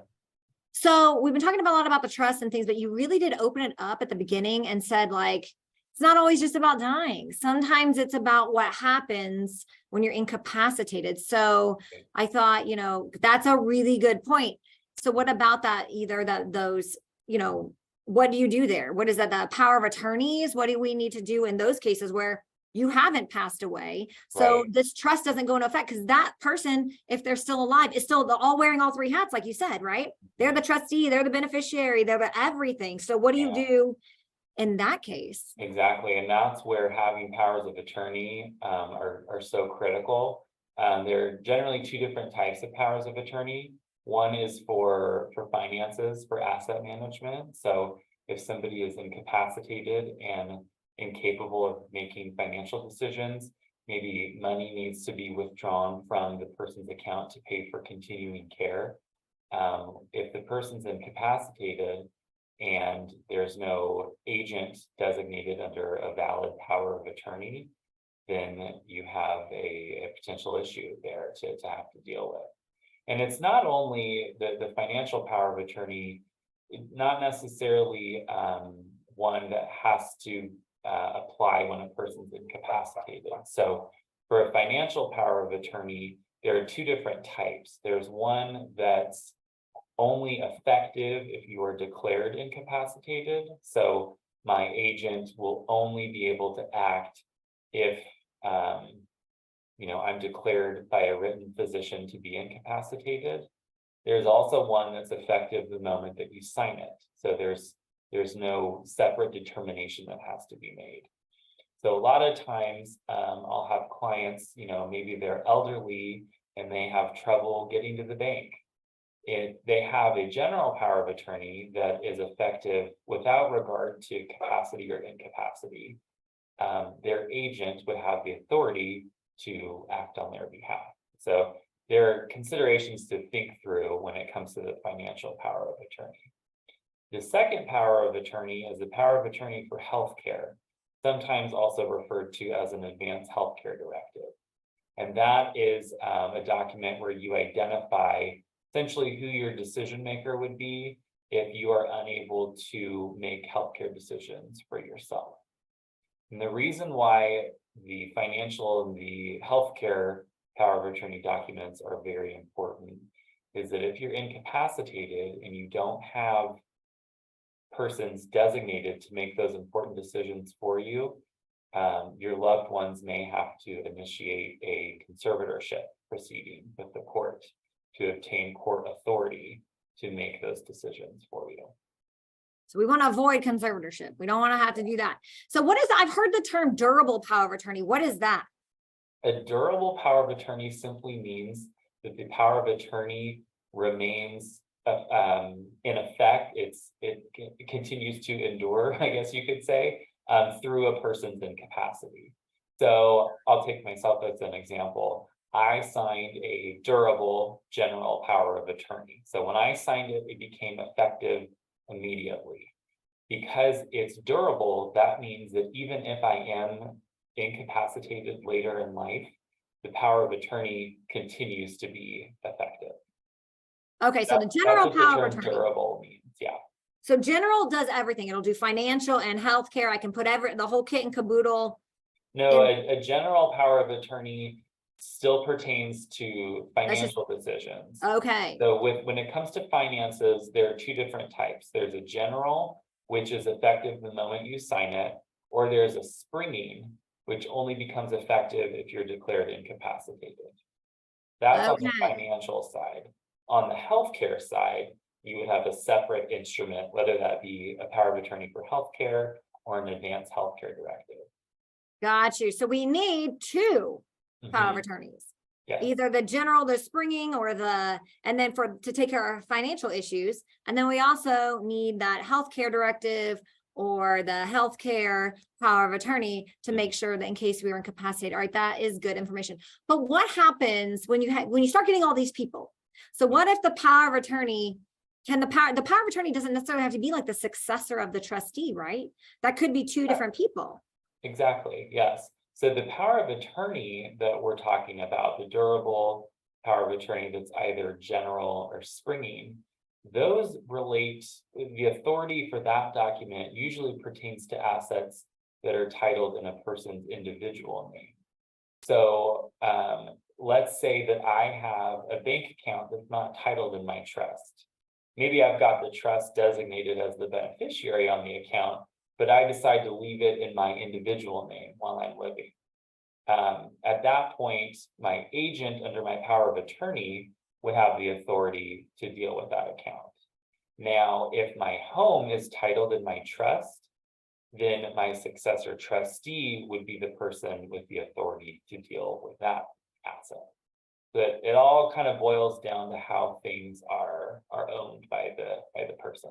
[SPEAKER 4] So we've been talking about a lot about the trust and things, but you really did open it up at the beginning and said, like, it's not always just about dying. Sometimes it's about what happens when you're incapacitated. So I thought, that's a really good point. So what about that? Either those, what do you do there? What is that? The power of attorneys? What do we need to do in those cases where you haven't passed away? So
[SPEAKER 5] Right.
[SPEAKER 4] this trust doesn't go into effect because that person, if they're still alive, is still all wearing all three hats, like you said, right? They're the trustee, they're the beneficiary, they're the everything. So what do you do in that case?
[SPEAKER 5] Exactly, and that's where having powers of attorney are so critical. There are generally two different types of powers of attorney. One is for finances, for asset management. So if somebody is incapacitated and incapable of making financial decisions, maybe money needs to be withdrawn from the person's account to pay for continuing care. If the person's incapacitated and there's no agent designated under a valid power of attorney, then you have a potential issue there to have to deal with. And it's not only the financial power of attorney, not necessarily one that has to apply when a person's incapacitated. So for a financial power of attorney, there are two different types. There's one that's only effective if you are declared incapacitated. So my agent will only be able to act if I'm declared by a written physician to be incapacitated. There's also one that's effective the moment that you sign it. So there's no separate determination that has to be made. So a lot of times I'll have clients, maybe they're elderly and they have trouble getting to the bank. They have a general power of attorney that is effective without regard to capacity or incapacity. Their agent would have the authority to act on their behalf. So there are considerations to think through when it comes to the financial power of attorney. The second power of attorney is the power of attorney for healthcare, sometimes also referred to as an advanced healthcare directive. And that is a document where you identify essentially who your decision maker would be if you are unable to make healthcare decisions for yourself. And the reason why the financial and the healthcare power of attorney documents are very important is that if you're incapacitated and you don't have persons designated to make those important decisions for you, your loved ones may have to initiate a conservatorship proceeding with the court to obtain court authority to make those decisions for you.
[SPEAKER 4] So we want to avoid conservatorship. We don't want to have to do that. So what is, I've heard the term durable power of attorney. What is that?
[SPEAKER 5] A durable power of attorney simply means that the power of attorney remains in effect. It continues to endure, I guess you could say, through a person's incapacity. So I'll take myself as an example. I signed a durable general power of attorney. So when I signed it, it became effective immediately. Because it's durable, that means that even if I am incapacitated later in life, the power of attorney continues to be effective.
[SPEAKER 4] Okay, so the general
[SPEAKER 5] that's what
[SPEAKER 4] power
[SPEAKER 5] the
[SPEAKER 4] of
[SPEAKER 5] term
[SPEAKER 4] attorney.
[SPEAKER 5] durable means, yeah.
[SPEAKER 4] So general does everything. It'll do financial and healthcare. I can put the whole kit and caboodle.
[SPEAKER 5] No, a general power of attorney still pertains to financial decisions.
[SPEAKER 4] Okay.
[SPEAKER 5] So when it comes to finances, there are two different types. There's a general, which is effective the moment you sign it, or there's a springing, which only becomes effective if you're declared incapacitated. That's on the
[SPEAKER 4] Okay.
[SPEAKER 5] financial side. On the healthcare side, you would have a separate instrument, whether that be a power of attorney for healthcare or an advanced healthcare directive.
[SPEAKER 4] Got you. So we need two power of
[SPEAKER 5] Mhm.
[SPEAKER 4] attorneys.
[SPEAKER 5] Yes.
[SPEAKER 4] Either the general, the springing, or and then to take care of financial issues. And then we also need that healthcare directive or the healthcare power of attorney to make sure that in case we were incapacitated. All right, that is good information. But what happens when you start getting all these people? So what if the power of attorney the power of attorney doesn't necessarily have to be like the successor of the trustee, right? That could be two different people.
[SPEAKER 5] Exactly, yes. So the power of attorney that we're talking about, the durable power of attorney that's either general or springing, those relate, the authority for that document usually pertains to assets that are titled in a person's individual name. So let's say that I have a bank account that's not titled in my trust. Maybe I've got the trust designated as the beneficiary on the account, but I decide to leave it in my individual name while I'm living. At that point, my agent under my power of attorney would have the authority to deal with that account. Now, if my home is titled in my trust, then my successor trustee would be the person with the authority to deal with that asset. But it all kind of boils down to how things are owned by the person.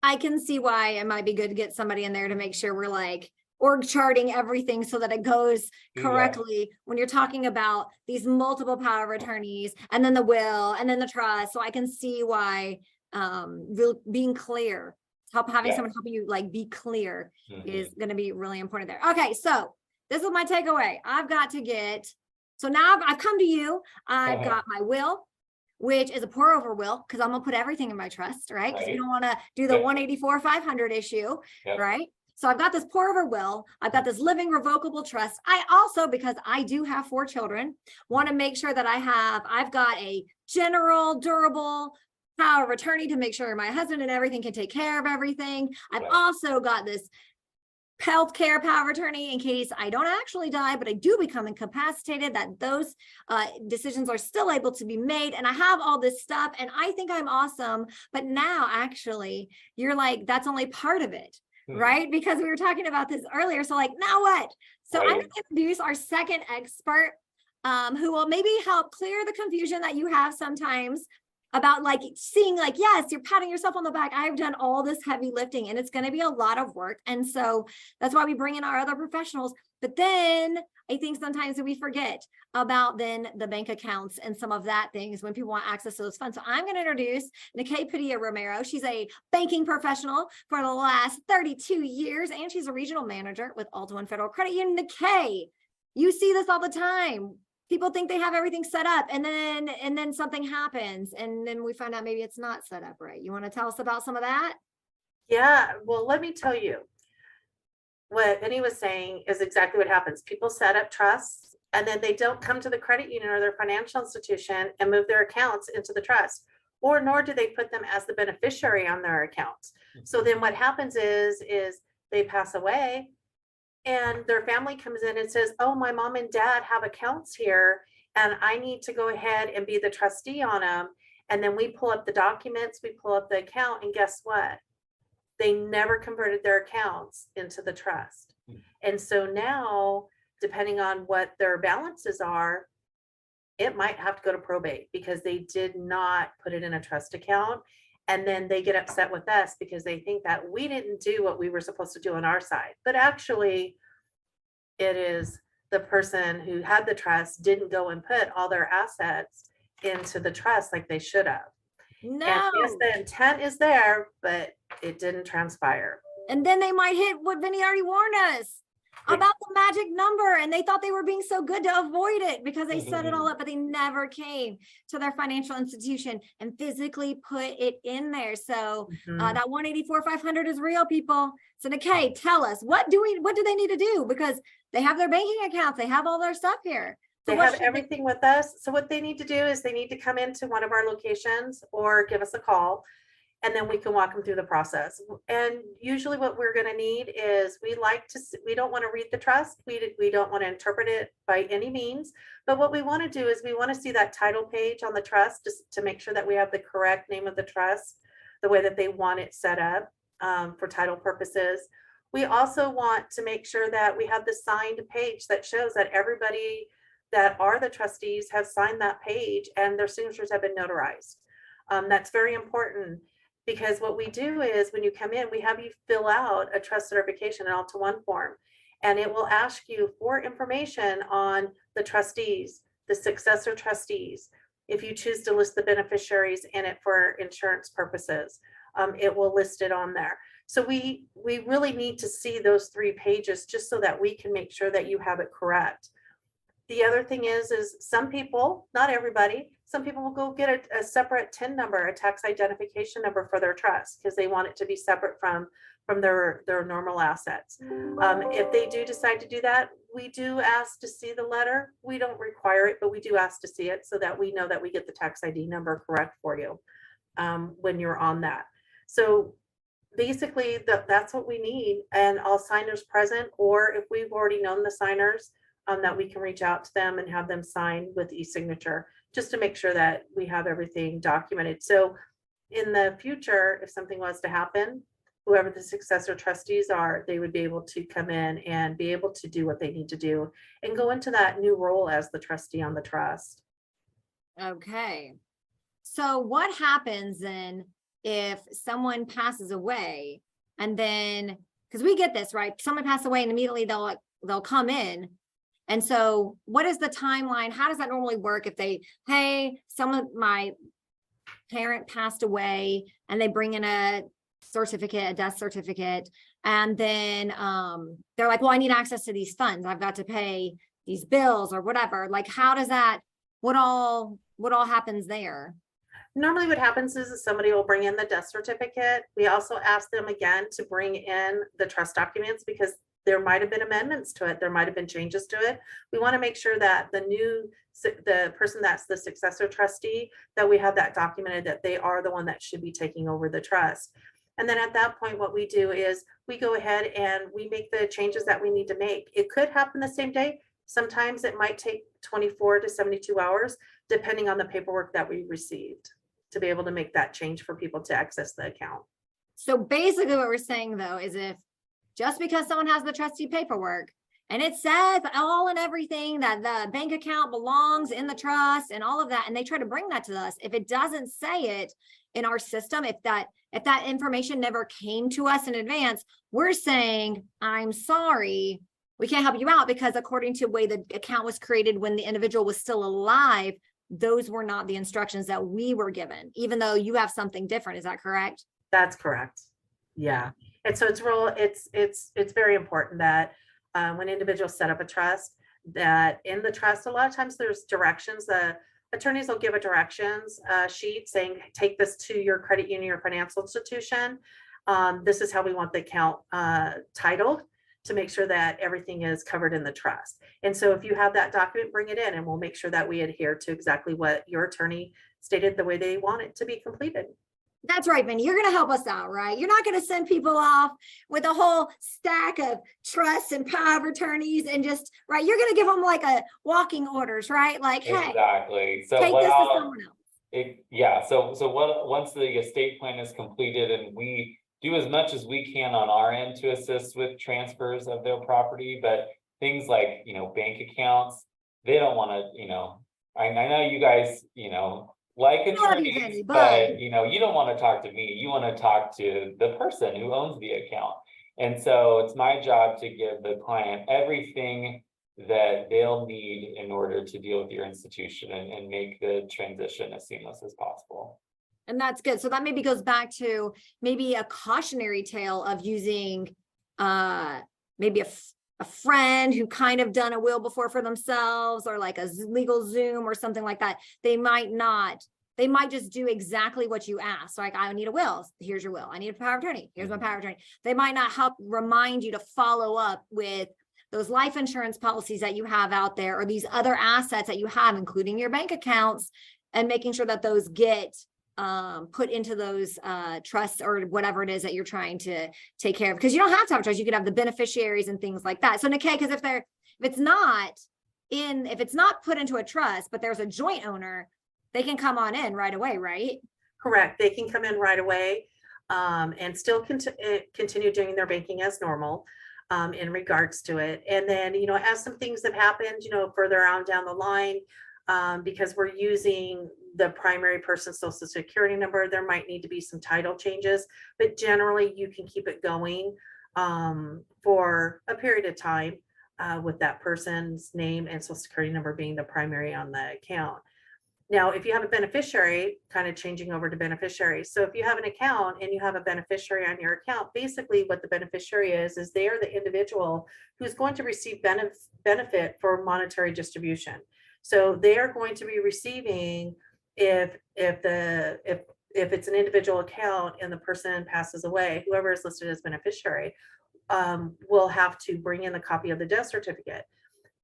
[SPEAKER 4] I can see why it might be good to get somebody in there to make sure we're like org charting everything so that it goes correctly when you're talking about these multiple power of attorneys and then the will and then the trust. So I can see why being clear, having someone helping you like be clear is going to be really important there. Okay, so this is my takeaway. So now I've come to you. I've got my will, which is a pour over will, because I'm gonna put everything in my trust, right? Because you don't want to do the 184-500 issue, right? So I've got this pour over will. I've got this living revocable trust. I also, because I do have 4 children, want to make sure that I've got a general durable power of attorney to make sure my husband and everything can take care of everything. I've also got this healthcare power of attorney in case I don't actually die, but I do become incapacitated, that those decisions are still able to be made. And I have all this stuff and I think I'm awesome. But now actually you're like, that's only part of it, right? Because we were talking about this earlier. So like, now what? So I'm going to introduce our second expert who will maybe help clear the confusion that you have sometimes about like seeing like, yes, you're patting yourself on the back. I've done all this heavy lifting and it's going to be a lot of work. And so that's why we bring in our other professionals. But then I think sometimes we forget about then the bank accounts and some of that things when people want access to those funds. So I'm going to introduce Nikay Padilla-Romero. She's a banking professional for the last 32 years, and she's a regional manager with AltaOne Federal Credit Union. Nikay, you see this all the time. People think they have everything set up and then something happens and then we find out maybe it's not set up right. You want to tell us about some of that?
[SPEAKER 6] Yeah, well, let me tell you. What Vinny was saying is exactly what happens. People set up trusts and then they don't come to the credit union or their financial institution and move their accounts into the trust, or nor do they put them as the beneficiary on their accounts. So then what happens is they pass away and their family comes in and says, oh, my mom and dad have accounts here and I need to go ahead and be the trustee on them. And then we pull up the documents, we pull up the account, and guess what? They never converted their accounts into the trust. And so now, depending on what their balances are, it might have to go to probate because they did not put it in a trust account. And then they get upset with us because they think that we didn't do what we were supposed to do on our side. But actually, it is the person who had the trust didn't go and put all their assets into the trust like they should have.
[SPEAKER 4] No.
[SPEAKER 6] And yes, the intent is there, but it didn't transpire.
[SPEAKER 4] And then they might hit what Vinny already warned us about the magic number, and they thought they were being so good to avoid it because they set it all up, but they never came to their financial institution and physically put it in there. So that 184-500 is real, people. So Nikay, tell us, what do they need to do? Because they have their banking accounts, they have all their stuff here. So
[SPEAKER 6] they have everything with us. So what they need to do is they need to come into one of our locations or give us a call, and then we can walk them through the process. And usually what we're going to need is we don't want to read the trust. We don't want to interpret it by any means. But what we want to do is we want to see that title page on the trust just to make sure that we have the correct name of the trust. the way that they want it set up for title purposes. We also want to make sure that we have the signed page that shows that everybody that are the trustees have signed that page and their signatures have been notarized. That's very important, because what we do is when you come in, we have you fill out a trust certification, an AltaOne form, and it will ask you for information on the trustees, the successor trustees. If you choose to list the beneficiaries in it for insurance purposes, it will list it on there. So we really need to see those 3 pages just so that we can make sure that you have it correct. The other thing is some people, not everybody, some people will go get a separate TIN number, a tax identification number for their trust, because they want it to be separate from their normal assets. If they do decide to do that, we do ask to see the letter. We don't require it, but we do ask to see it so that we know that we get the tax ID number correct for you when you're on that. So basically that's what we need, and all signers present, or if we've already known the signers, that we can reach out to them and have them sign with e-signature, just to make sure that we have everything documented. So in the future, if something was to happen, whoever the successor trustees are, they would be able to come in and be able to do what they need to do and go into that new role as the trustee on the trust.
[SPEAKER 4] Okay. So what happens then if someone passes away, and then, because we get this, right? Someone passed away and immediately they'll come in. And so what is the timeline? How does that normally work if they, hey, my parent passed away, and they bring in a certificate, a death certificate, and then they're like, well, I need access to these funds. I've got to pay these bills or whatever. Like, how does that, what all happens there?
[SPEAKER 6] Normally what happens is somebody will bring in the death certificate. We also ask them again to bring in the trust documents, because there might have been amendments to it. There might have been changes to it. We want to make sure that the person that's the successor trustee, that we have that documented, that they are the one that should be taking over the trust. And then at that point, what we do is we go ahead and we make the changes that we need to make. It could happen the same day. Sometimes it might take 24 to 72 hours, depending on the paperwork that we received, to be able to make that change for people to access the account.
[SPEAKER 4] So basically what we're saying though, is if just because someone has the trustee paperwork and it says all and everything that the bank account belongs in the trust and all of that, and they try to bring that to us, if it doesn't say it in our system, if that information never came to us in advance, we're saying, I'm sorry, we can't help you out, because according to the way the account was created when the individual was still alive, those were not the instructions that we were given, even though you have something different. Is that correct?
[SPEAKER 6] That's correct. Yeah. And so it's very important that when individuals set up a trust, that in the trust, a lot of times there's directions. The attorneys will give a directions sheet saying, take this to your credit union or financial institution. This is how we want the account titled, to make sure that everything is covered in the trust. And so if you have that document, bring it in, and we'll make sure that we adhere to exactly what your attorney stated, the way they want it to be completed.
[SPEAKER 4] That's right, Vinny. You're going to help us out, right? You're not going to send people off with a whole stack of trusts and power of attorneys and just, right? You're going to give them like a walking orders, right? Like, hey,
[SPEAKER 5] exactly. So
[SPEAKER 4] take this to someone else.
[SPEAKER 5] So once the estate plan is completed, and we do as much as we can on our end to assist with transfers of their property, but things like, bank accounts, they don't want to, I know you guys, like attorneys, but you don't want to talk to me. You want to talk to the person who owns the account. And so it's my job to give the client everything that they'll need in order to deal with your institution and make the transition as seamless as possible.
[SPEAKER 4] And that's good. So that maybe goes back to maybe a cautionary tale of using maybe a friend who kind of done a will before for themselves, or like a legal Zoom or something like that. They might just do exactly what you asked. Like, I need a will. Here's your will. I need a power of attorney. Here's my power of attorney. They might not help remind you to follow up with those life insurance policies that you have out there, or these other assets that you have, including your bank accounts, and making sure that those get put into those trusts or whatever it is that you're trying to take care of. Because you don't have to have a trust. You could have the beneficiaries and things like that. So Nikkei, because if it's not put into a trust, but there's a joint owner, they can come on in right away, right?
[SPEAKER 6] Correct. They can come in right away. and still continue doing their banking as normal in regards to it. And then, as some things have happened, further on down the line, because we're using the primary person's social security number, there might need to be some title changes, but generally you can keep it going for a period of time with that person's name and social security number being the primary on the account. Now, if you have a beneficiary, kind of changing over to beneficiaries. So if you have an account and you have a beneficiary on your account, basically what the beneficiary is they are the individual who's going to receive benefit for monetary distribution. So they are going to be receiving, if it's an individual account and the person passes away, whoever is listed as beneficiary will have to bring in a copy of the death certificate.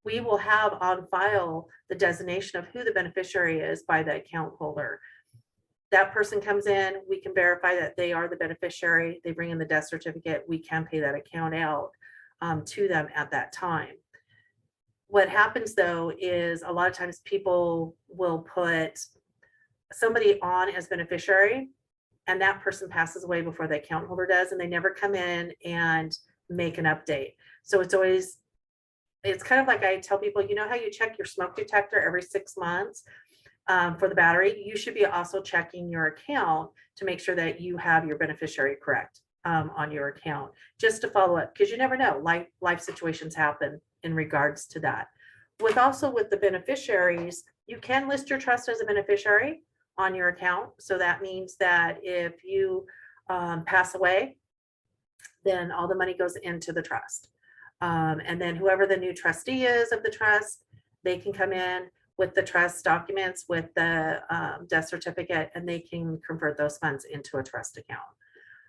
[SPEAKER 6] We will have on file the designation of who the beneficiary is by the account holder. That person comes in, we can verify that they are the beneficiary. They bring in the death certificate. We can pay that account out to them at that time. What happens though is a lot of times people will put somebody on as beneficiary and that person passes away before the account holder does, and they never come in and make an update. So it's kind of like I tell people, how you check your smoke detector every 6 months for the battery, you should be also checking your account to make sure that you have your beneficiary correct on your account, just to follow up, because you never know, life situations happen in regards to that. With the beneficiaries, you can list your trust as a beneficiary on your account. So that means that if you pass away, then all the money goes into the trust. And then whoever the new trustee is of the trust, they can come in with the trust documents, with the death certificate, and they can convert those funds into a trust account.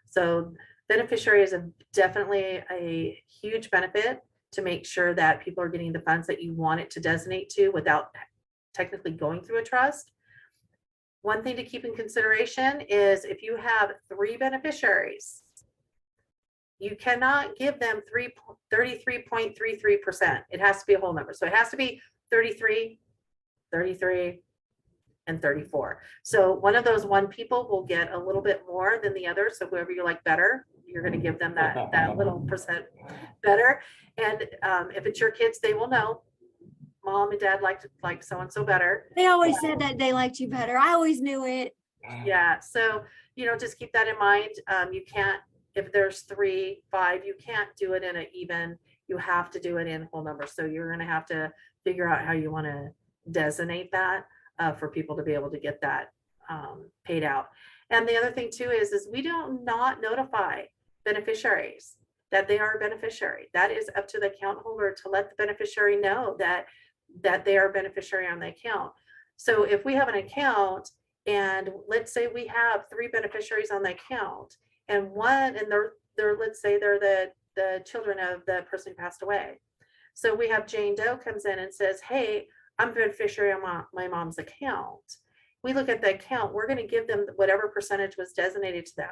[SPEAKER 6] So beneficiary is definitely a huge benefit to make sure that people are getting the funds that you want it to designate to without technically going through a trust. One thing to keep in consideration is if you have 3 beneficiaries, you cannot give them 33.33%. It has to be a whole number. So it has to be 33, 33, and 34. So one of those people will get a little bit more than the other. So whoever you like better, you're going to give them that little percent better. And if it's your kids, they will know mom and dad like so-and-so better.
[SPEAKER 4] They always said that they liked you better. I always knew it.
[SPEAKER 6] Yeah. So, just keep that in mind. You can't, if there's 3, 5, you can't do it in an even, you have to do it in whole numbers. So you're going to have to figure out how you want to designate that for people to be able to get that paid out. And the other thing too is we do not notify beneficiaries that they are a beneficiary. That is up to the account holder to let the beneficiary know that they are a beneficiary on the account. So if we have an account and let's say we have 3 beneficiaries on the account, and they're let's say they're the children of the person who passed away. So we have Jane Doe comes in and says, hey, I'm a beneficiary on my mom's account. We look at the account, we're going to give them whatever percentage was designated to them.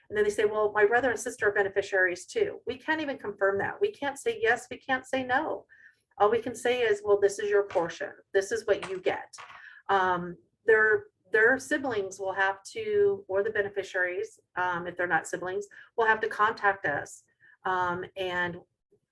[SPEAKER 6] And then they say, well, my brother and sister are beneficiaries too. We can't even confirm that. We can't say yes, we can't say no. All we can say is, well, this is your portion. This is what you get. Their siblings will have to, or the beneficiaries, if they're not siblings, will have to contact us and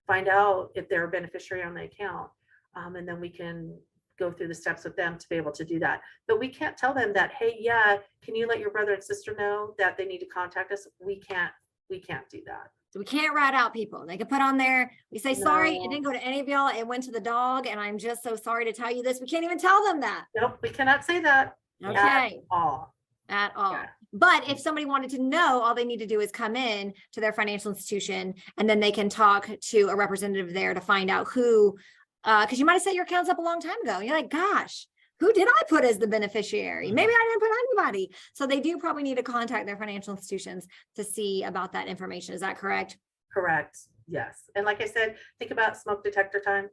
[SPEAKER 6] find out if they're a beneficiary on the account. And then we can go through the steps with them to be able to do that. But we can't tell them that, hey, yeah, can you let your brother and sister know that they need to contact us? We can't do that.
[SPEAKER 4] So we can't rat out people. They can put on there, we say, sorry,
[SPEAKER 6] No.
[SPEAKER 4] it didn't go to any of y'all. It went to the dog. And I'm just so sorry to tell you this. We can't even tell them that.
[SPEAKER 6] Nope, we cannot say that.
[SPEAKER 4] Okay.
[SPEAKER 6] At all.
[SPEAKER 4] Yeah. But if somebody wanted to know, all they need to do is come in to their financial institution, and then they can talk to a representative there to find out who, because you might have set your accounts up a long time ago. You're like, gosh, who did I put as the beneficiary? Maybe I didn't put anybody. So they do probably need to contact their financial institutions to see about that information. Is that correct?
[SPEAKER 6] Correct. Yes. And like I said, think about smoke detector time,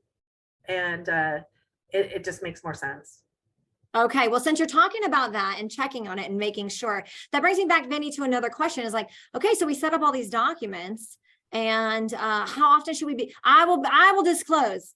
[SPEAKER 6] and it just makes more sense.
[SPEAKER 4] Okay, well, since you're talking about that and checking on it and making sure, that brings me back, Vinny, to another question. Is like, okay, so we set up all these documents, and how often should we be? I will disclose.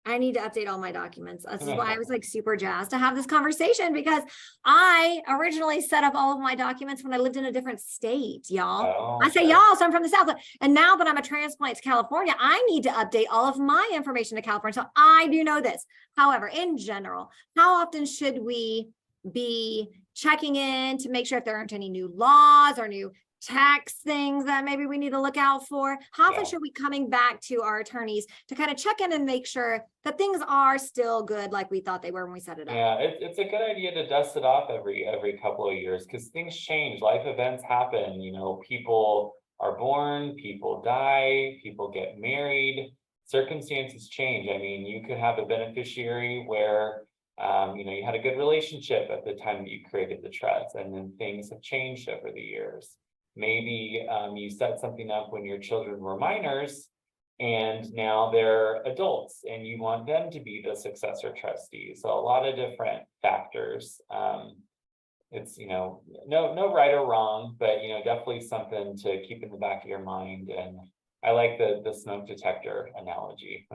[SPEAKER 4] I need to update all my documents. This is why I was like super jazzed to have this conversation, because I originally set up all of my documents when I lived in a different state, y'all.
[SPEAKER 5] Oh,
[SPEAKER 4] I say
[SPEAKER 5] okay.
[SPEAKER 4] y'all, so I'm from the South. And now that I'm a transplant to California, I need to update all of my information to California. So I do know this. However, in general, how often should we be checking in to make sure if there aren't any new laws or new tax things that maybe we need to look out for? How often
[SPEAKER 5] Yeah.
[SPEAKER 4] should we coming back to our attorneys to kind of check in and make sure that things are still good like we thought they were when we set it up?
[SPEAKER 5] Yeah, it's a good idea to dust it off every couple of years, because things change, life events happen, you know, people are born, people die, people get married, circumstances change. I mean, you could have a beneficiary where you know, you had a good relationship at the time that you created the trust, and then things have changed over the years. Maybe you set something up when your children were minors, and now they're adults, and you want them to be the successor trustee. So a lot of different factors. It's, you know, no right or wrong, but, you know, definitely something to keep in the back of your mind. And I like the smoke detector analogy.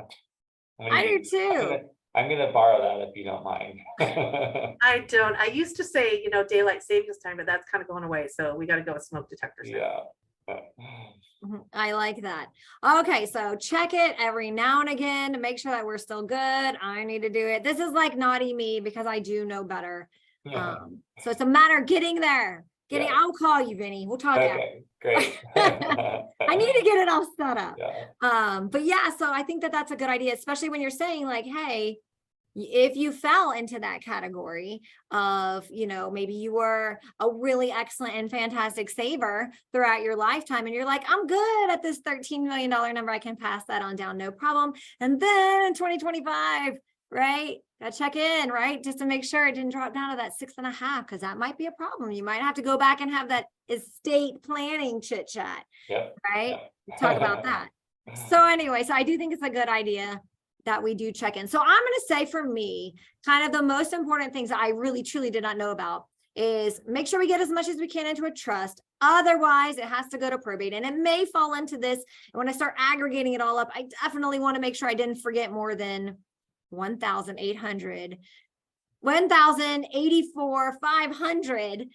[SPEAKER 4] I do too.
[SPEAKER 5] I'm gonna borrow that if you don't mind.
[SPEAKER 6] I don't. I used to say, you know, daylight savings time, but that's kind of going away. So we got to go with smoke detectors. now.
[SPEAKER 5] Yeah.
[SPEAKER 4] I like that. Okay, so check it every now and again to make sure that we're still good. I need to do it. This is like naughty me because I do know better.
[SPEAKER 5] Yeah.
[SPEAKER 4] So it's a matter of getting there.
[SPEAKER 5] Yeah.
[SPEAKER 4] I'll call you, Vinny. We'll talk after.
[SPEAKER 5] Okay, great.
[SPEAKER 4] I need to get it all set up.
[SPEAKER 5] Yeah.
[SPEAKER 4] But yeah, so I think that that's a good idea, especially when you're saying like, hey, if you fell into that category of, you know, maybe you were a really excellent and fantastic saver throughout your lifetime, and you're like, I'm good at this $13 million number, I can pass that on down, no problem. And then in 2025, right, gotta check in, right, just to make sure it didn't drop down to that 6.5, because that might be a problem. You might have to go back and have that estate planning chit chat,
[SPEAKER 5] Yep.
[SPEAKER 4] right?
[SPEAKER 5] Yep.
[SPEAKER 4] Talk about that. So anyway, so I do think it's a good idea that we do check in. So I'm going to say, for me, kind of the most important things that I really truly did not know about is make sure we get as much as we can into a trust. Otherwise, it has to go to probate, and it may fall into this. And when I start aggregating it all up, I definitely want to make sure I didn't forget more than 1,884, 500,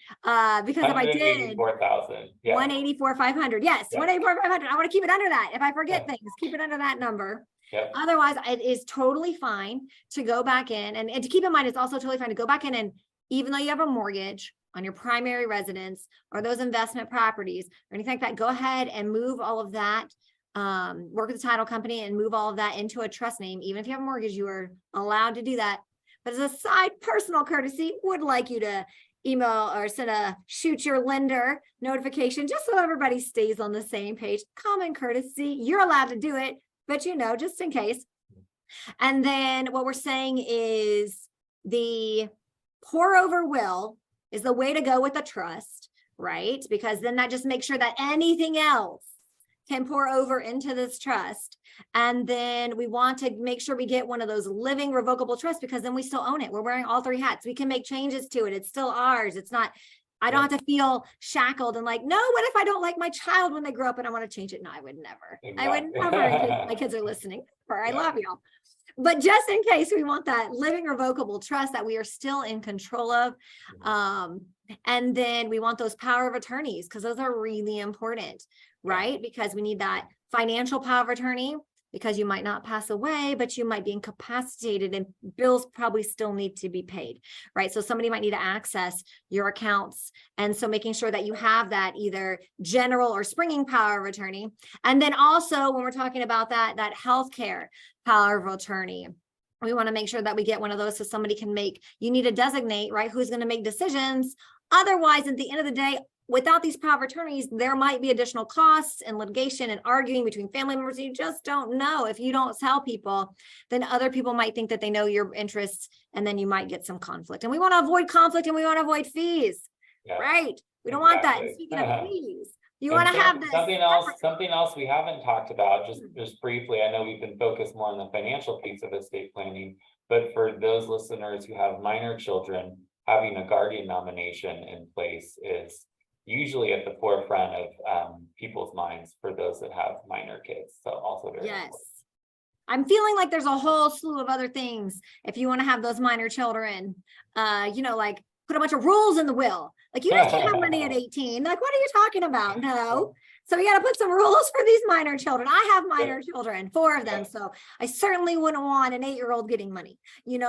[SPEAKER 4] because if I did
[SPEAKER 5] 184,000. Yeah.
[SPEAKER 4] 184,500, yes,
[SPEAKER 5] Yeah.
[SPEAKER 4] 184,500. I want to keep it under that. If I forget things, keep it under that number.
[SPEAKER 5] Yep.
[SPEAKER 4] Otherwise, it is totally fine to go back in, and to keep in mind, it's also totally fine to go back in, and even though you have a mortgage on your primary residence or those investment properties or anything like that, go ahead and move all of that. Work with the title company and move all of that into a trust name. Even if you have a mortgage, you are allowed to do that. But as a side personal courtesy, would like you to email or shoot your lender notification, just so everybody stays on the same page. Common courtesy, you're allowed to do it, but you know, just in case. And then what we're saying is the pour over will is the way to go with the trust, right? Because then that just makes sure that anything else can pour over into this trust. And then we want to make sure we get one of those living revocable trusts, because then we still own it. We're wearing all three hats. We can make changes to it. It's still ours. It's not, I don't have to feel shackled and like, no, what if I don't like my child when they grow up and I want to change it? No, I would never.
[SPEAKER 5] Exactly.
[SPEAKER 4] I would never. My kids are listening. I
[SPEAKER 5] Yeah.
[SPEAKER 4] love y'all. But just in case, we want that living revocable trust that we are still in control of. And then we want those power of attorneys, because those are really important, right? Because we need that financial power of attorney, because you might not pass away, but you might be incapacitated and bills probably still need to be paid, right? So somebody might need to access your accounts. And so making sure that you have that either general or springing power of attorney. And then also when we're talking about that healthcare power of attorney, we want to make sure that we get one of those so somebody can you need to designate, right, who's going to make decisions. Otherwise, at the end of the day, without these power of attorneys, there might be additional costs and litigation and arguing between family members. You just don't know. If you don't tell people, then other people might think that they know your interests, and then you might get some conflict. And we want to avoid conflict, and we want to avoid fees,
[SPEAKER 5] Yeah.
[SPEAKER 4] right? We don't want that. And
[SPEAKER 5] Exactly.
[SPEAKER 4] speaking of fees, you
[SPEAKER 5] And
[SPEAKER 4] want to have this.
[SPEAKER 5] something else we haven't talked about, just briefly. I know we've been focused more on the financial piece of estate planning, but for those listeners who have minor children, having a guardian nomination in place is usually at the forefront of people's minds for those that have minor kids. So also very important.
[SPEAKER 4] I'm feeling like there's a whole slew of other things if you want to have those minor children, like put a bunch of rules in the will. Like you just can't have money at 18. Like, what are you talking about? No. So we got to put some rules for these minor children. I have minor children, 4 of them. So I certainly wouldn't want an 8-year-old getting money. They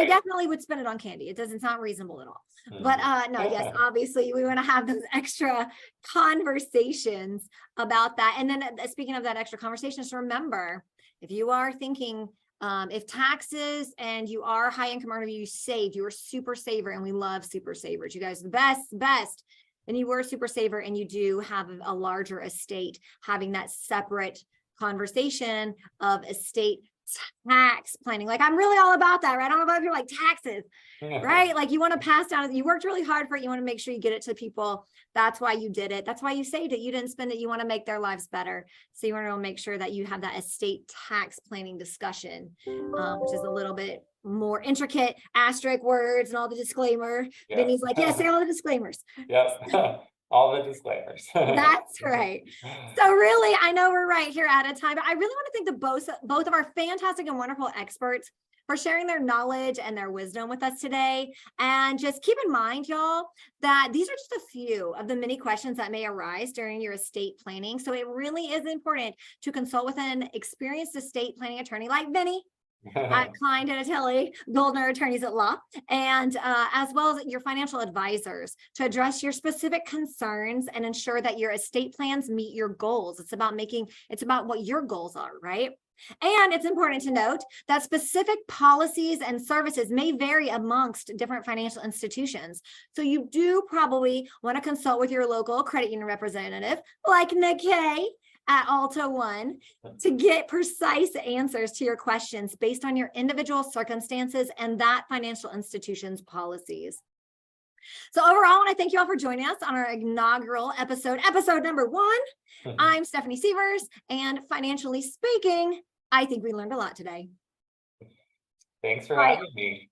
[SPEAKER 4] definitely would spend it on candy. It doesn't sound reasonable at all. But no, yes, obviously we want to have those extra conversations about that. And then speaking of that extra conversations, remember, if you are thinking, if taxes and you are high income earner, you saved, you are super saver, and we love super savers. You guys are the best. And you were a super saver and you do have a larger estate, having that separate conversation of estate tax planning. Like, I'm really all about that, right? I don't know if you're like taxes, right? Like, you want to pass down, you worked really hard for it. You want to make sure you get it to people. That's why you did it. That's why you saved it. You didn't spend it. You want to make their lives better. So you want to make sure that you have that estate tax planning discussion, which is a little bit more intricate, asterisk words and all the disclaimer.
[SPEAKER 5] Yeah.
[SPEAKER 4] Then he's like, yeah, say all the disclaimers.
[SPEAKER 5] Yep. All the disclaimers.
[SPEAKER 4] That's right. So really, I know we're right here at a time, but I really want to thank both of our fantastic and wonderful experts for sharing their knowledge and their wisdom with us today. And just keep in mind, y'all, that these are just a few of the many questions that may arise during your estate planning. So it really is important to consult with an experienced estate planning attorney like Vinny at Klein-DeNatale-Golder Attorneys at Law, and as well as your financial advisors to address your specific concerns and ensure that your estate plans meet your goals. It's about what your goals are, right? And it's important to note that specific policies and services may vary amongst different financial institutions. So you do probably want to consult with your local credit union representative like Nikki at AltaOne to get precise answers to your questions based on your individual circumstances and that financial institution's policies. So overall, I want to thank you all for joining us on our inaugural episode number 1. I'm Stephanie Sievers, and financially speaking, I think we learned a lot today.
[SPEAKER 5] Thanks for having me.